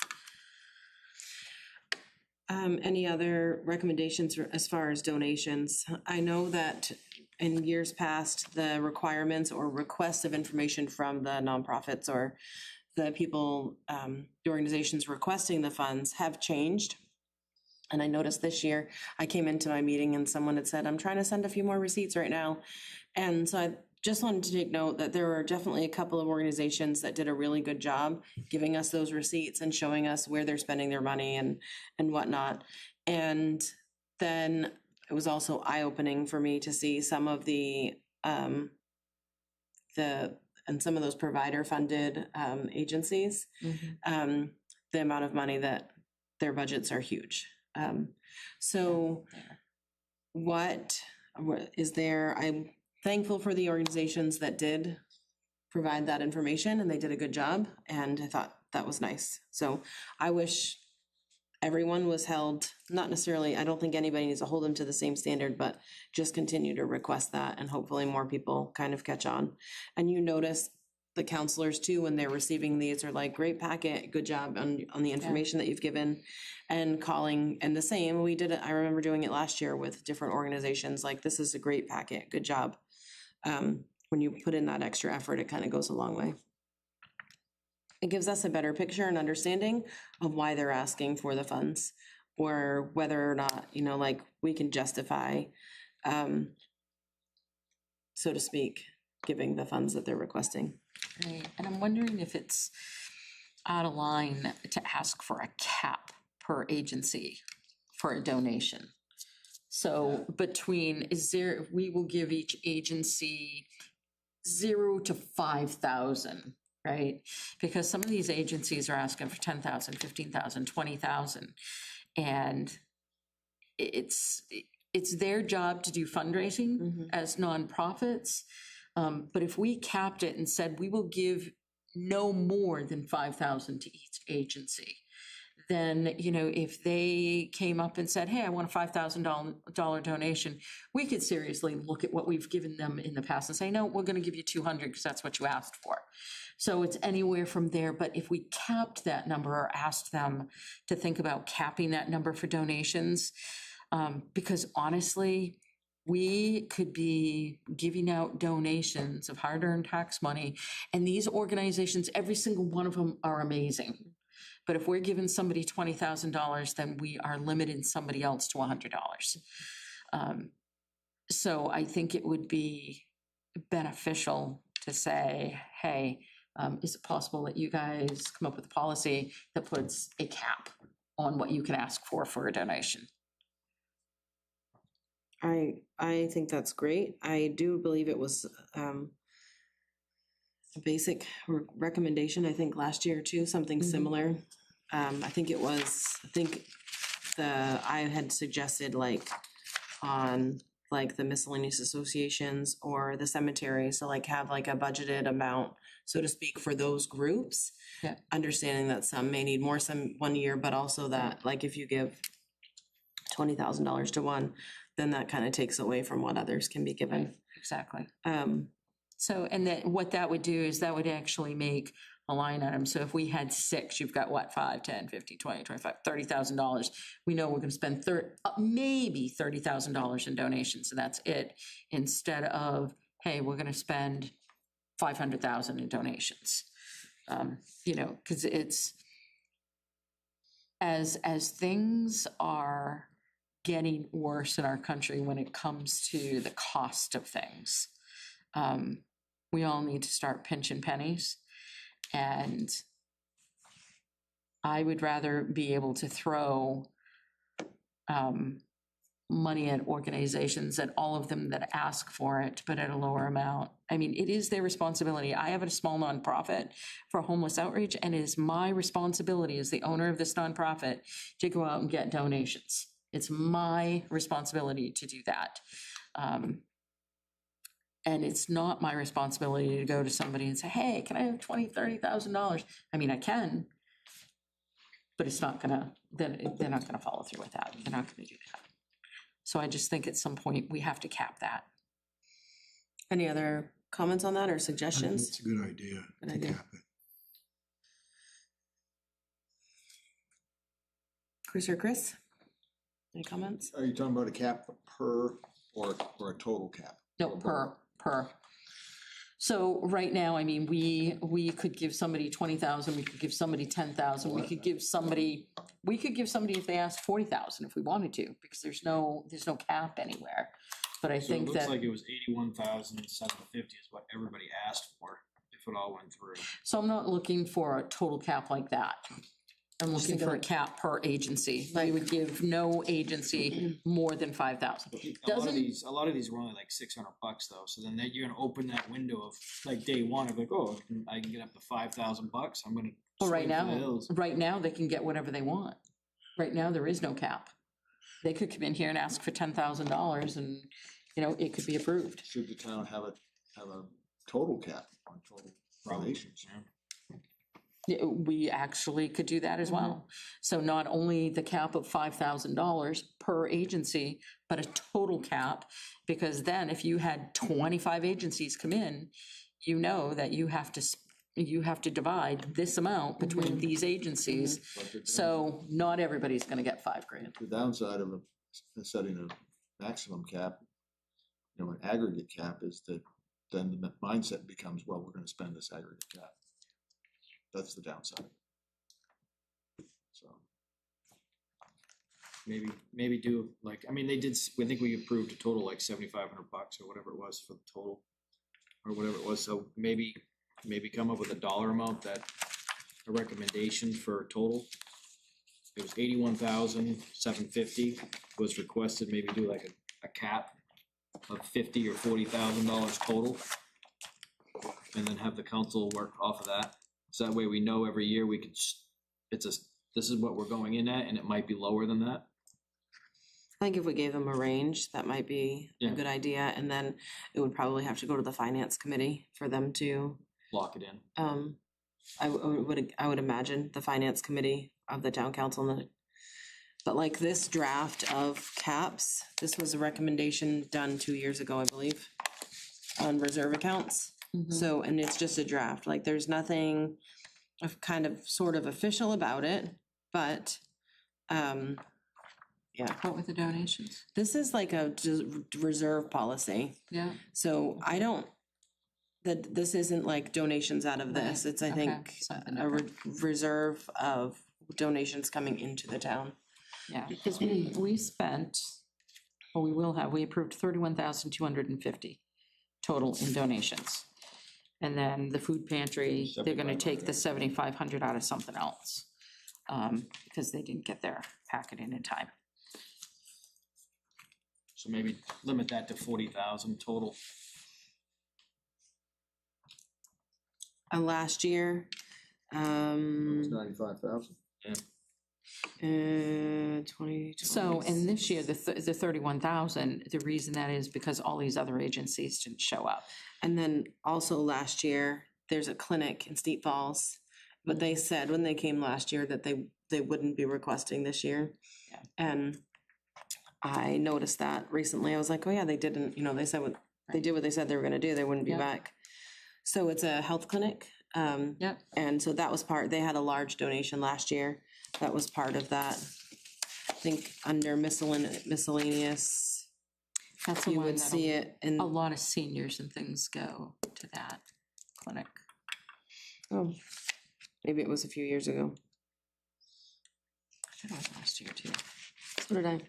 Any other recommendations as far as donations? I know that in years past, the requirements or requests of information from the nonprofits or the people, the organizations requesting the funds have changed. And I noticed this year, I came into my meeting and someone had said, I'm trying to send a few more receipts right now. And so I just wanted to take note that there were definitely a couple of organizations that did a really good job giving us those receipts and showing us where they're spending their money and whatnot. And then it was also eye-opening for me to see some of and some of those provider-funded agencies, the amount of money that their budgets are huge. So what is there? I'm thankful for the organizations that did provide that information and they did a good job. And I thought that was nice. So I wish everyone was held, not necessarily, I don't think anybody needs to hold them to the same standard, but just continue to request that and hopefully more people kind of catch on. And you notice the counselors too, when they're receiving these are like, great packet, good job on the information that you've given, and calling. And the same, we did it, I remember doing it last year with different organizations, like, this is a great packet, good job. When you put in that extra effort, it kind of goes a long way. It gives us a better picture and understanding of why they're asking for the funds, or whether or not, like, we can justify, so to speak, giving the funds that they're requesting. Right, and I'm wondering if it's out of line to ask for a cap per agency for a donation. So we will give each agency 0 to 5,000, right? Because some of these agencies are asking for 10,000, 15,000, 20,000. And it's their job to do fundraising as nonprofits. But if we capped it and said we will give no more than 5,000 to each agency, then, if they came up and said, hey, I want a $5,000 donation, we could seriously look at what we've given them in the past and say, no, we're gonna give you 200 because that's what you asked for. So it's anywhere from there. But if we capped that number or asked them to think about capping that number for donations, because honestly, we could be giving out donations of hard-earned tax money, and these organizations, every single one of them are amazing. But if we're giving somebody $20,000, then we are limiting somebody else to $100. So I think it would be beneficial to say, hey, is it possible that you guys come up with a policy that puts a cap on what you can ask for a donation? I think that's great. I do believe it was a basic recommendation, I think last year too, something similar. I think I had suggested like on like the miscellaneous associations or the cemetery, so like have like a budgeted amount, so to speak, for those groups. Yeah. Understanding that some may need more some one year, but also that like if you give $20,000 to one, then that kind of takes away from what others can be given. Right, exactly. So, and that what that would do is that would actually make a line item. So if we had 6, you've got what, 5, 10, 50, 20, 25, $30,000. We know we're going to spend maybe $30,000 in donations, and that's it. Instead of, hey, we're going to spend $500,000 in donations. Because it's as things are getting worse in our country when it comes to the cost of things. We all need to start pinching pennies, and I would rather be able to throw money at organizations, at all of them that ask for it, but at a lower amount. I mean, it is their responsibility. I have a small nonprofit for homeless outreach, and it is my responsibility as the owner of this nonprofit to go out and get donations. It's my responsibility to do that. And it's not my responsibility to go to somebody and say, hey, can I have $20,000, $30,000? I mean, I can, but it's not gonna, they're not gonna follow through with that. They're not gonna do that. So I just think at some point we have to cap that. Any other comments on that or I think suggestions? it's a good idea Good to idea. cap it. Chris? Any comments? Are you talking about a cap per or a total cap? No, per. So right now, I mean, we could give somebody 20,000, we could give somebody 10,000, we could give somebody we could give somebody, if they asked 40,000 if we wanted to, because there's no cap anywhere. But I So it think looks that, like it was 81,750 is what everybody asked for, if it all went through. so I'm not looking for a total cap like that. I'm looking thinking for a like- cap per agency. We Like- would give no agency more than 5,000. Doesn't, A lot of these were only like $600 though, so then you're gonna open that window of like day one of like, oh, I can get up to $5,000, I'm gonna. well, right swing for the now, hills. they can get whatever they want. Right now, there is no cap. They could come in here and ask for $10,000 and, it could be approved. Should the town have a total cap on total donations? Yeah, we actually could do that as well. So not only the cap of $5,000 per agency, but a total cap, because then if you had 25 agencies come in, you know that you have to divide this amount between these agencies. So not everybody's gonna get $5,000. The downside of setting a maximum cap, an aggregate cap, is that then the mindset becomes, well, we're gonna spend this aggregate cap. That's the downside. So, Maybe do like, I mean, I think we approved a total like $7,500 or whatever it was for the total. Or whatever it was, so maybe come up with a dollar amount a recommendation for a total. It was 81,750 was requested, maybe do like a cap of $50,000 or $40,000 total. And then have the council work off of that, so that way we know every year we could, this is what we're going in at, and it might be lower than that. I think if we gave them a range, that might be a Yeah. good idea, and then it would probably have to go to the finance committee for them to, Lock it in. I would imagine the finance committee of the town council and but like this draft of caps, this was a recommendation done 2 years ago, I believe, on reserve accounts. So, and it's just a draft, like there's nothing of kind of sort of official about it, but, yeah, What with the donations? this is like a reserve policy. Yeah. So I don't, this isn't like donations out of this, Right, it's, I okay, think, something a reserve of donations coming into the town. Yeah, because we spent, we approved 31,250 total in donations. And then the food pantry, they're gonna take the 7,500 out of something else, because they didn't get their packet in time. So maybe limit that to 40,000 total. Last year, it's 95,000. 20. So, and this year, the 31,000, the reason that is because all these other agencies didn't show up. And then also last year, there's a clinic in Steep Falls, but they said when they came last year that they wouldn't be requesting this year. Yeah. And I noticed that recently, I was like, oh yeah, they didn't, they said they did what they said they were gonna do, they wouldn't be Yeah. back. So it's a health clinic, Yep. and so that was they had a large donation last year, that was part of that. I think under miscellaneous, That's the you one would see it in, a lot of seniors and things go to that clinic. oh, maybe it was a few years ago. I think it was last year too. So did I.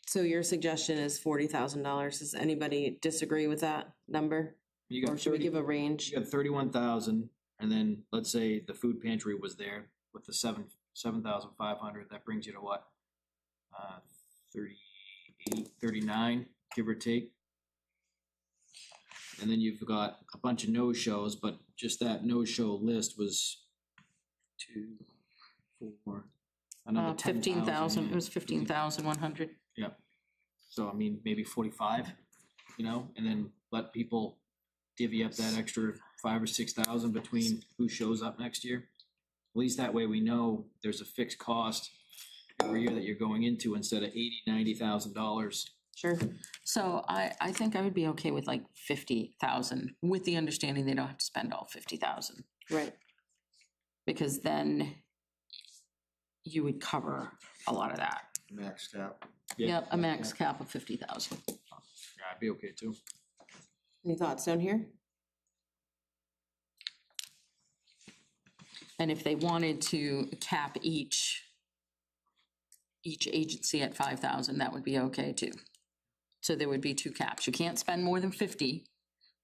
So your suggestion is $40,000. Does anybody disagree with that number? You got Or should we 30 give a range? You got 31,000, and then let's say the food pantry was there with the 7,500, that brings you to what? 38, 39, give or take. And then you've got a bunch of no-shows, but just that no-show list was 2, 4, another 15,000, it was 15,100. Yeah, so I mean, maybe 45, and then let people divvy up that extra 5,000 or 6,000 between who shows up next year. At least that way we know there's a fixed cost every year that you're going into instead of $80,000-$90,000. Sure. So I think I would be okay with like 50,000, with the understanding they don't have to spend all 50,000. Right. Because then you would cover a lot of that. Max cap. Yep, a max cap of 50,000. Yeah, I'd be okay too. Any thoughts down here? And if they wanted to cap each agency at 5,000, that would be okay too. So there would be two caps. You can't spend more than 50,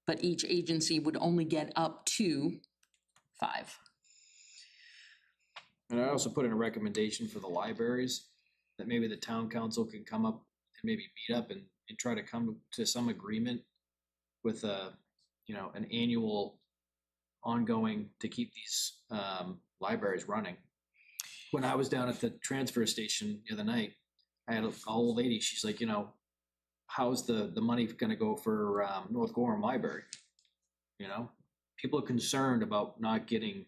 but each agency would only get up to 5. And I also put in a recommendation for the libraries, that maybe the town council can come up and maybe meet up and try to come to some agreement with an annual ongoing to keep these libraries running. When I was down at the transfer station the other night, I had an old lady, she's like, how's the money gonna go for North Gorham Library? People are concerned about not getting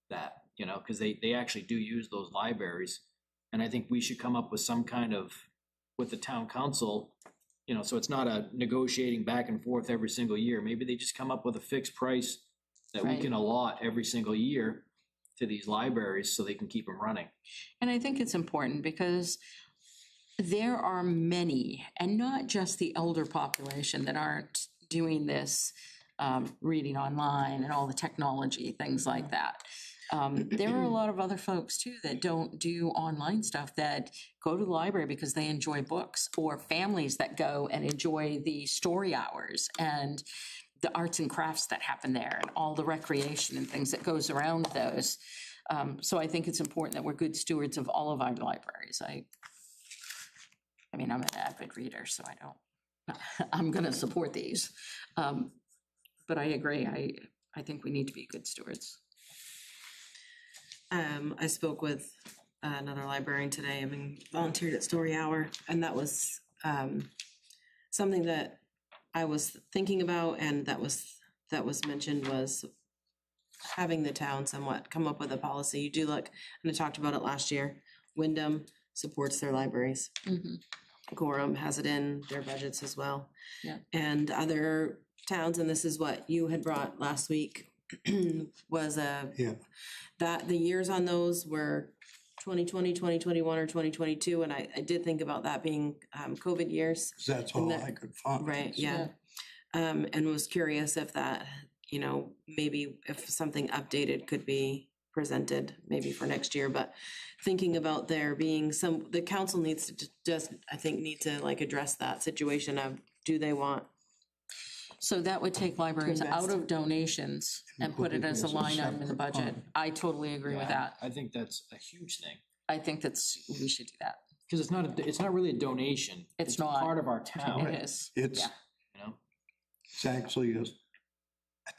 that, because they actually do use those libraries. And I think we should come up with some kind of, with the town council, so it's not a negotiating back and forth every single year. Maybe they just come up with a fixed price that we Right. can allot every single year to these libraries so they can keep them running. And I think it's important because there are many, and not just the elder population, that aren't doing this, reading online and all the technology, things like that. There are a lot of other folks too that don't do online stuff, that go to the library because they enjoy books, or families that go and enjoy the story hours and the arts and crafts that happen there, and all the recreation and things that goes around those. So I think it's important that we're good stewards of all of our libraries. I mean, I'm an avid reader, so I'm gonna support these. But I agree, I think we need to be good stewards. I spoke with another librarian today. Volunteered at Story Hour, and that was something that I was thinking about, and that was mentioned, was having the town somewhat come up with a policy. You do look, and I talked about it last year, Wyndham supports their libraries. Gorham has it in their budgets as well. Yeah. And other towns, and this is what you had brought last week, was that the years on those were 2020, 2021, or 2022, and I did think about that being COVID years. 'Cause that's And all that- I could find. Right, yeah. And was curious if that, maybe if something updated could be presented maybe for next year, but thinking about there being the council needs to just, I think, need to address that situation of, do they want? So that would take libraries out invest. of donations and put it as a line item in the budget. I totally agree with that. I think that's a huge thing, I think we should do that. because it's not really a donation. It's not. Part of our town, It is. It's, Yeah. it's actually a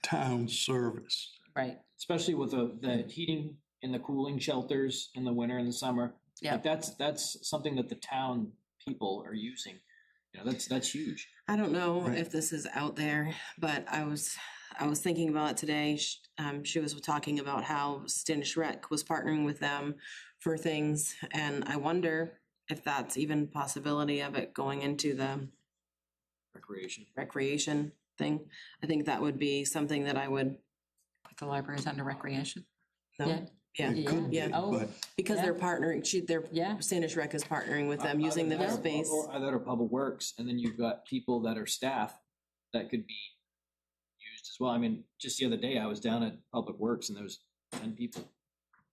town service. Right, Especially with the heating and the cooling shelters in the winter and the summer. Yeah. Like that's something that the town people are using. That's huge. I don't know Right. if this is out there, but I was thinking about it today. She was talking about how Standish Rec was partnering with them for things, and I wonder if that's even possibility of it going into the recreation thing. I think that would be something that I would, put the libraries under recreation. no, Yeah. yeah, It could be, yeah. Oh. but because Yeah. they're partnering, Yeah. Standish Rec is partnering with them, using the Either that space. Or that or Public Works, and then you've got people that are staff that could be used as well. I mean, just the other day, I was down at Public Works and there was 10 people.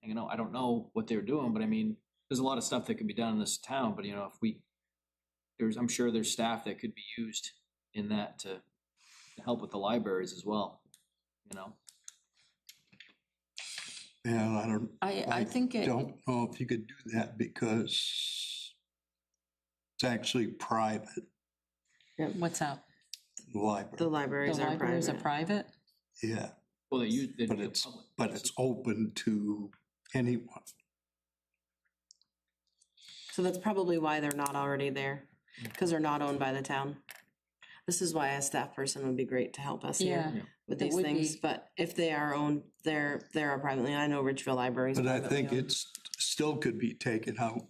And, I don't know what they were doing, but I mean, there's a lot of stuff that could be done in this town, but I'm sure there's staff that could be used in that to help with the libraries as well, yeah, I think it, don't know if you could do that because it's actually private, what's up? The library. The libraries are libraries are private. private? Yeah, Well, they use, but it's open to anyone. So that's probably why they're not already there, because they're not owned by the town. This is why a staff person would be great to help us Yeah. here with It these would things, be. but if they are owned, they're privately, I know Ridgeville Libraries. But I think it's, still could be taken out.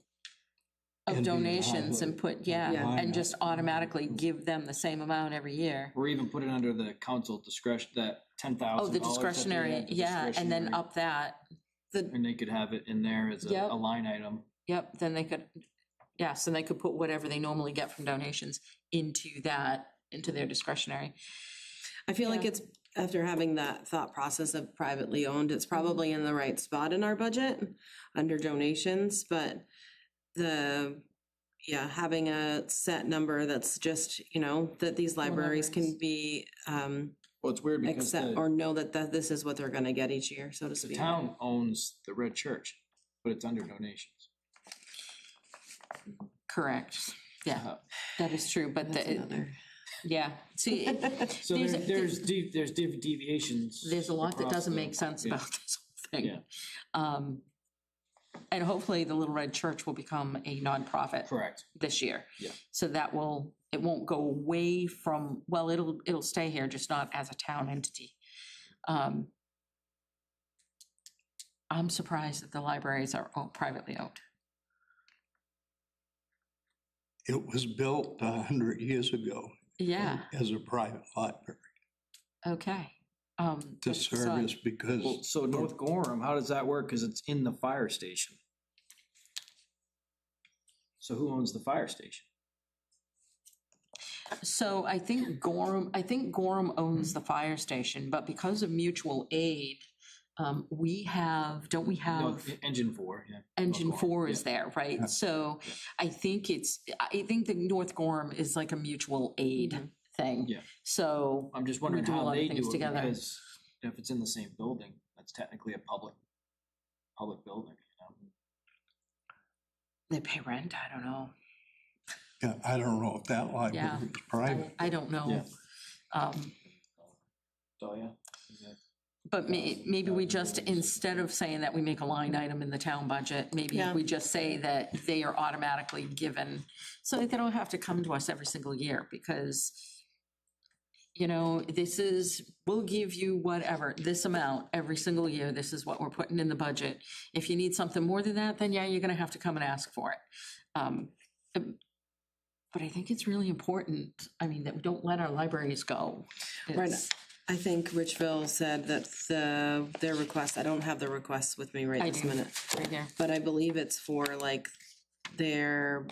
Of And the donations and library. put, Yeah. and just automatically give them the same amount every year. or even put it under the council discretion, that $10,000. Oh, the discretionary, yeah, and then up that, And they could have it in there as Yep. a line item. yep, then they could, so they could put whatever they normally get from donations into their discretionary. I feel like Yeah. it's, after having that thought process of privately owned, it's probably in the right spot in our budget under donations, but having a set number that's just, that these libraries can be, Well, it's weird because accept, or know that this is what they're gonna get each year, so to the speak. town owns the Red Church, but it's under donations. Correct, yeah, that is true, but That's another. yeah, see, So There's- there's deviations. there's a lot that across doesn't the- make sense yeah. about this whole Yeah. thing. And hopefully the Little Red Church will become a nonprofit Correct. this year. Yeah. So it won't go away from, well, it'll stay here, just not as a town entity. I'm surprised that the libraries are all privately owned. It was built 100 years ago Yeah, as a private library okay. to but it's, service because. Well, so North Gorham, how does that work? Cause it's in the fire station. So who owns the fire station? So I think Gorham owns the fire station, but because of mutual aid, we have, don't we No, have? Engine 4, yeah. Engine North 4 Gorham, is yeah. there, right? Yeah. So Yeah. I think the North Gorham is like a mutual aid thing. Yeah. So I'm just wondering do a how lot of they things do it, together. because if it's in the same building, that's technically a public building, they pay rent, I don't know. Yeah, I don't know if that Yeah. library is private. I don't know. Yeah. Um, So, yeah. exactly. But maybe we just, instead of saying that we make a line item in the town budget, maybe Yeah. we just say that they are automatically given, so that they don't have to come to us every single year, because, we'll give you whatever, this amount every single year, this is what we're putting in the budget. If you need something more than that, then yeah, you're gonna have to come and ask for it. But I think it's really important, that we don't let our libraries go. Right. It's- I think Richville said that their request, I don't have the request with me I right this do. minute, Right here. but I believe it's for like their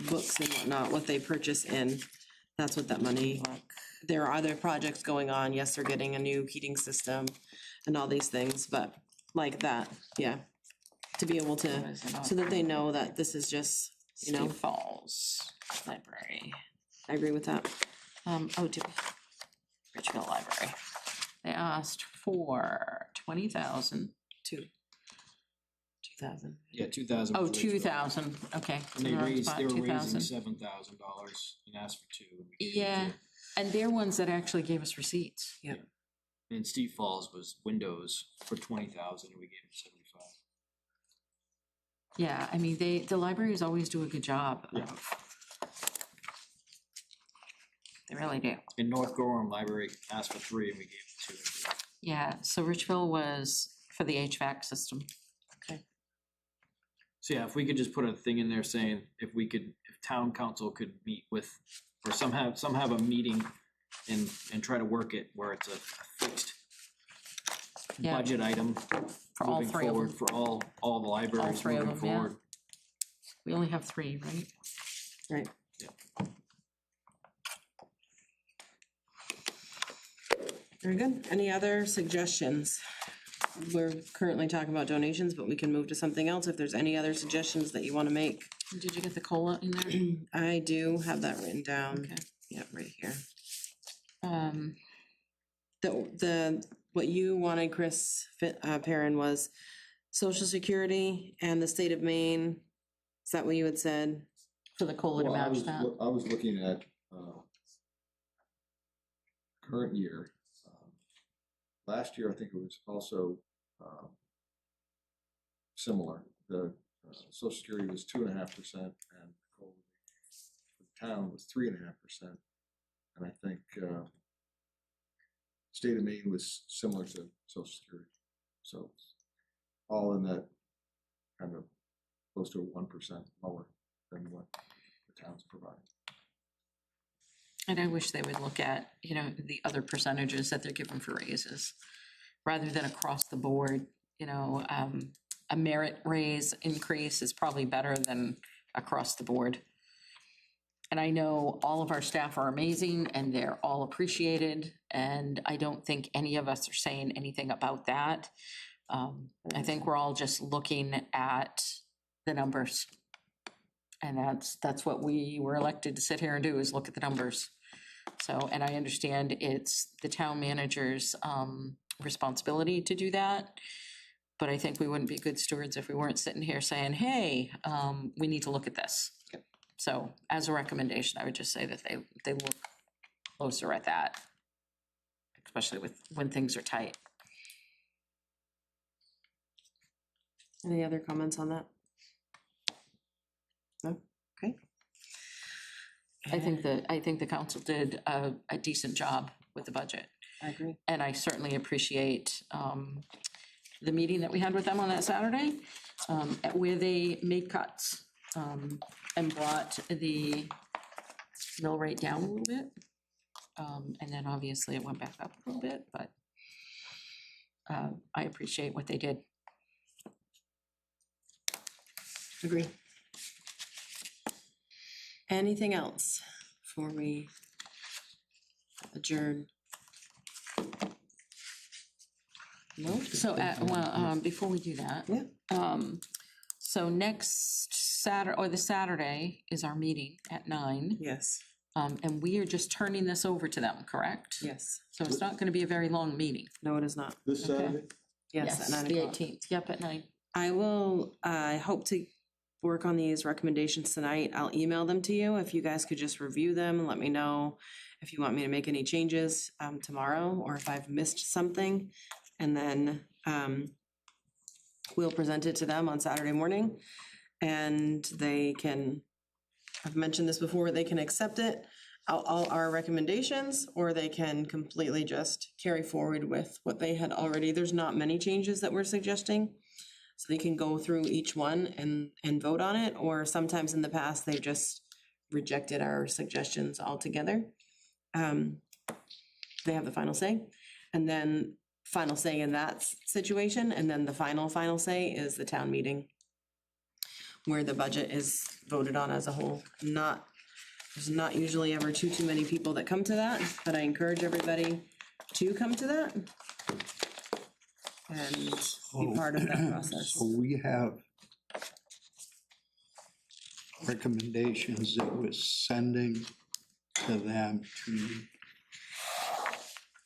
books and whatnot, what they purchase in. That's what that money, there are other projects going on. Yes, they're getting a new heating system and all these things, but like that, yeah. To be able to, so that they know that this is just, Steve Falls Library. I agree with that. Richfield Library. They asked for 20,000. 2,000. Yeah, 2,000. Oh, was Richfield. 2,000, okay. And so they we're on raised, spot they were 2,000. raising $7,000 and asked for 2. and we gave them Yeah, 2. and they're ones that actually gave us receipts. And Steve Falls was Windows for 20,000 and we gave him 75. Yeah, the libraries always do a good job. Yeah. They really do. And North Gorham Library asked for 3 and we gave him 2. Yeah, so Richville was for the HVAC system. So yeah, if we could just put a thing in there saying if town council could meet with, or some have a meeting and try to work it where it's a fixed Yeah. budget item For all moving three of forward them. for all the libraries three of moving them, yeah. forward. We only have 3, right? Right. Yeah. Very good. Any other suggestions? We're currently talking about donations, but we can move to something else if there's any other suggestions that you want to make. Did you get the COLA in there? I do have that written down. Okay. Yep, right here. Um, What you wanted, Chris Perrin, was Social Security and the state of Maine. Is that what you had said? for the COLA to Well, match that. I was looking at current year. Last year, I think it was also similar. The Social Security was 2.5%, and COLA for the town was 3.5%. And I think state of Maine was similar to Social Security. So all in that kind of close to 1% lower than what the town's providing. And I wish they would look at, the other percentages that they're given for raises, rather than across the board, a merit raise increase is probably better than across the board. And I know all of our staff are amazing and they're all appreciated, and I don't think any of us are saying anything about that. I think we're all just looking at the numbers. And that's what we were elected to sit here and do, is look at the numbers. So, and I understand it's the town manager's responsibility to do that. But I think we wouldn't be good stewards if we weren't sitting here saying, hey, we need to look at this. So as a recommendation, I would just say that they look closer at that, especially when things are tight. Any other comments on that? No? Okay. I think the council did a decent job with the budget. I agree. And I certainly appreciate the meeting that we had with them on that Saturday, where they made cuts and brought the mill rate down a little bit. And then obviously it went back up a little bit, but I appreciate what they did. Agree. Anything else before we adjourn? No? So, before we do that. Yeah. So next Saturday, or the Saturday, is our meeting at 9. Yes, And we are just turning this over to them, correct? yes. So it's not gonna be a very long meeting. No, it is not. This Okay. Saturday? Yes, at 9 The o'clock. 18th, yep, at 9. I will, I hope to work on these recommendations tonight. I'll email them to you. If you guys could just review them and let me know if you want me to make any changes tomorrow, or if I've missed something. And then we'll present it to them on Saturday morning. And they can, I've mentioned this before, they can accept it, all our recommendations, or they can completely just carry forward with what they had already. There's not many changes that we're suggesting. So they can go through each one and vote on it, or sometimes in the past, they've just rejected our suggestions altogether. They have the final say, and then final say in that situation, and then the final say is the town meeting, where the budget is voted on as a whole. There's not usually ever too many people that come to that, but I encourage everybody to come to that and be part of that process. So we have recommendations that we're sending to them to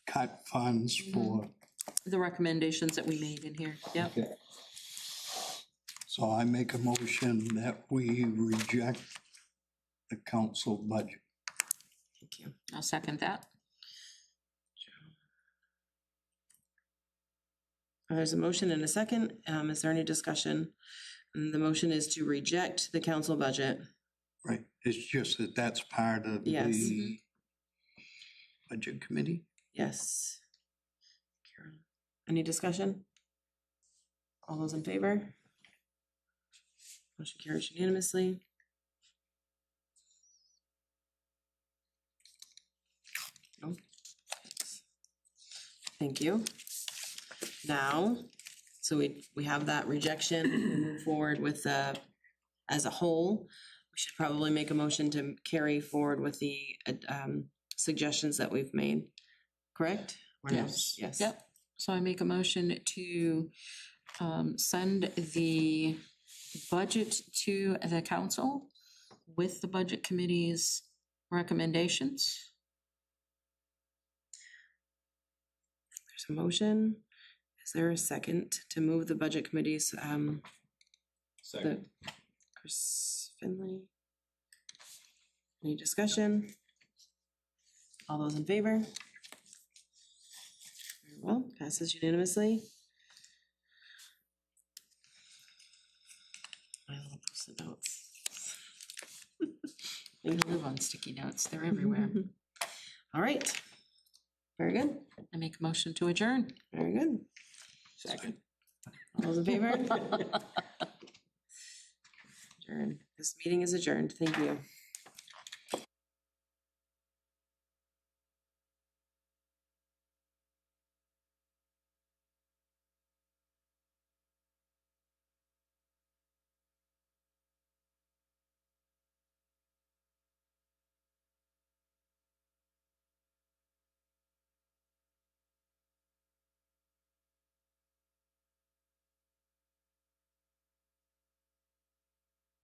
cut funds for. The recommendations that we made in here, yep. Okay. So I make a motion that we reject the council budget. Thank you. I'll second that. There's a motion and a second. Is there any discussion? And the motion is to reject the council budget. Right, it's just that that's part of Yes. the budget committee. Yes. Carol. Any discussion? All those in favor? Motion carries unanimously. No? Thank you. Now, so we have that rejection, we move forward with as a whole. We should probably make a motion to carry forward with the suggestions that we've made, correct? Or no? Yes. Yes. Yep. So I make a motion to send the budget to the council with the budget committee's recommendations. There's a motion. Is there a second to move the budget committees? Second. Chris Finley. Any discussion? All those in favor? Very well, passes unanimously. My little post-it notes. We live on sticky notes, they're everywhere. All right. Very good, I make a motion to adjourn. very good. Second. All those in favor? Adjourn. This meeting is adjourned. Thank you.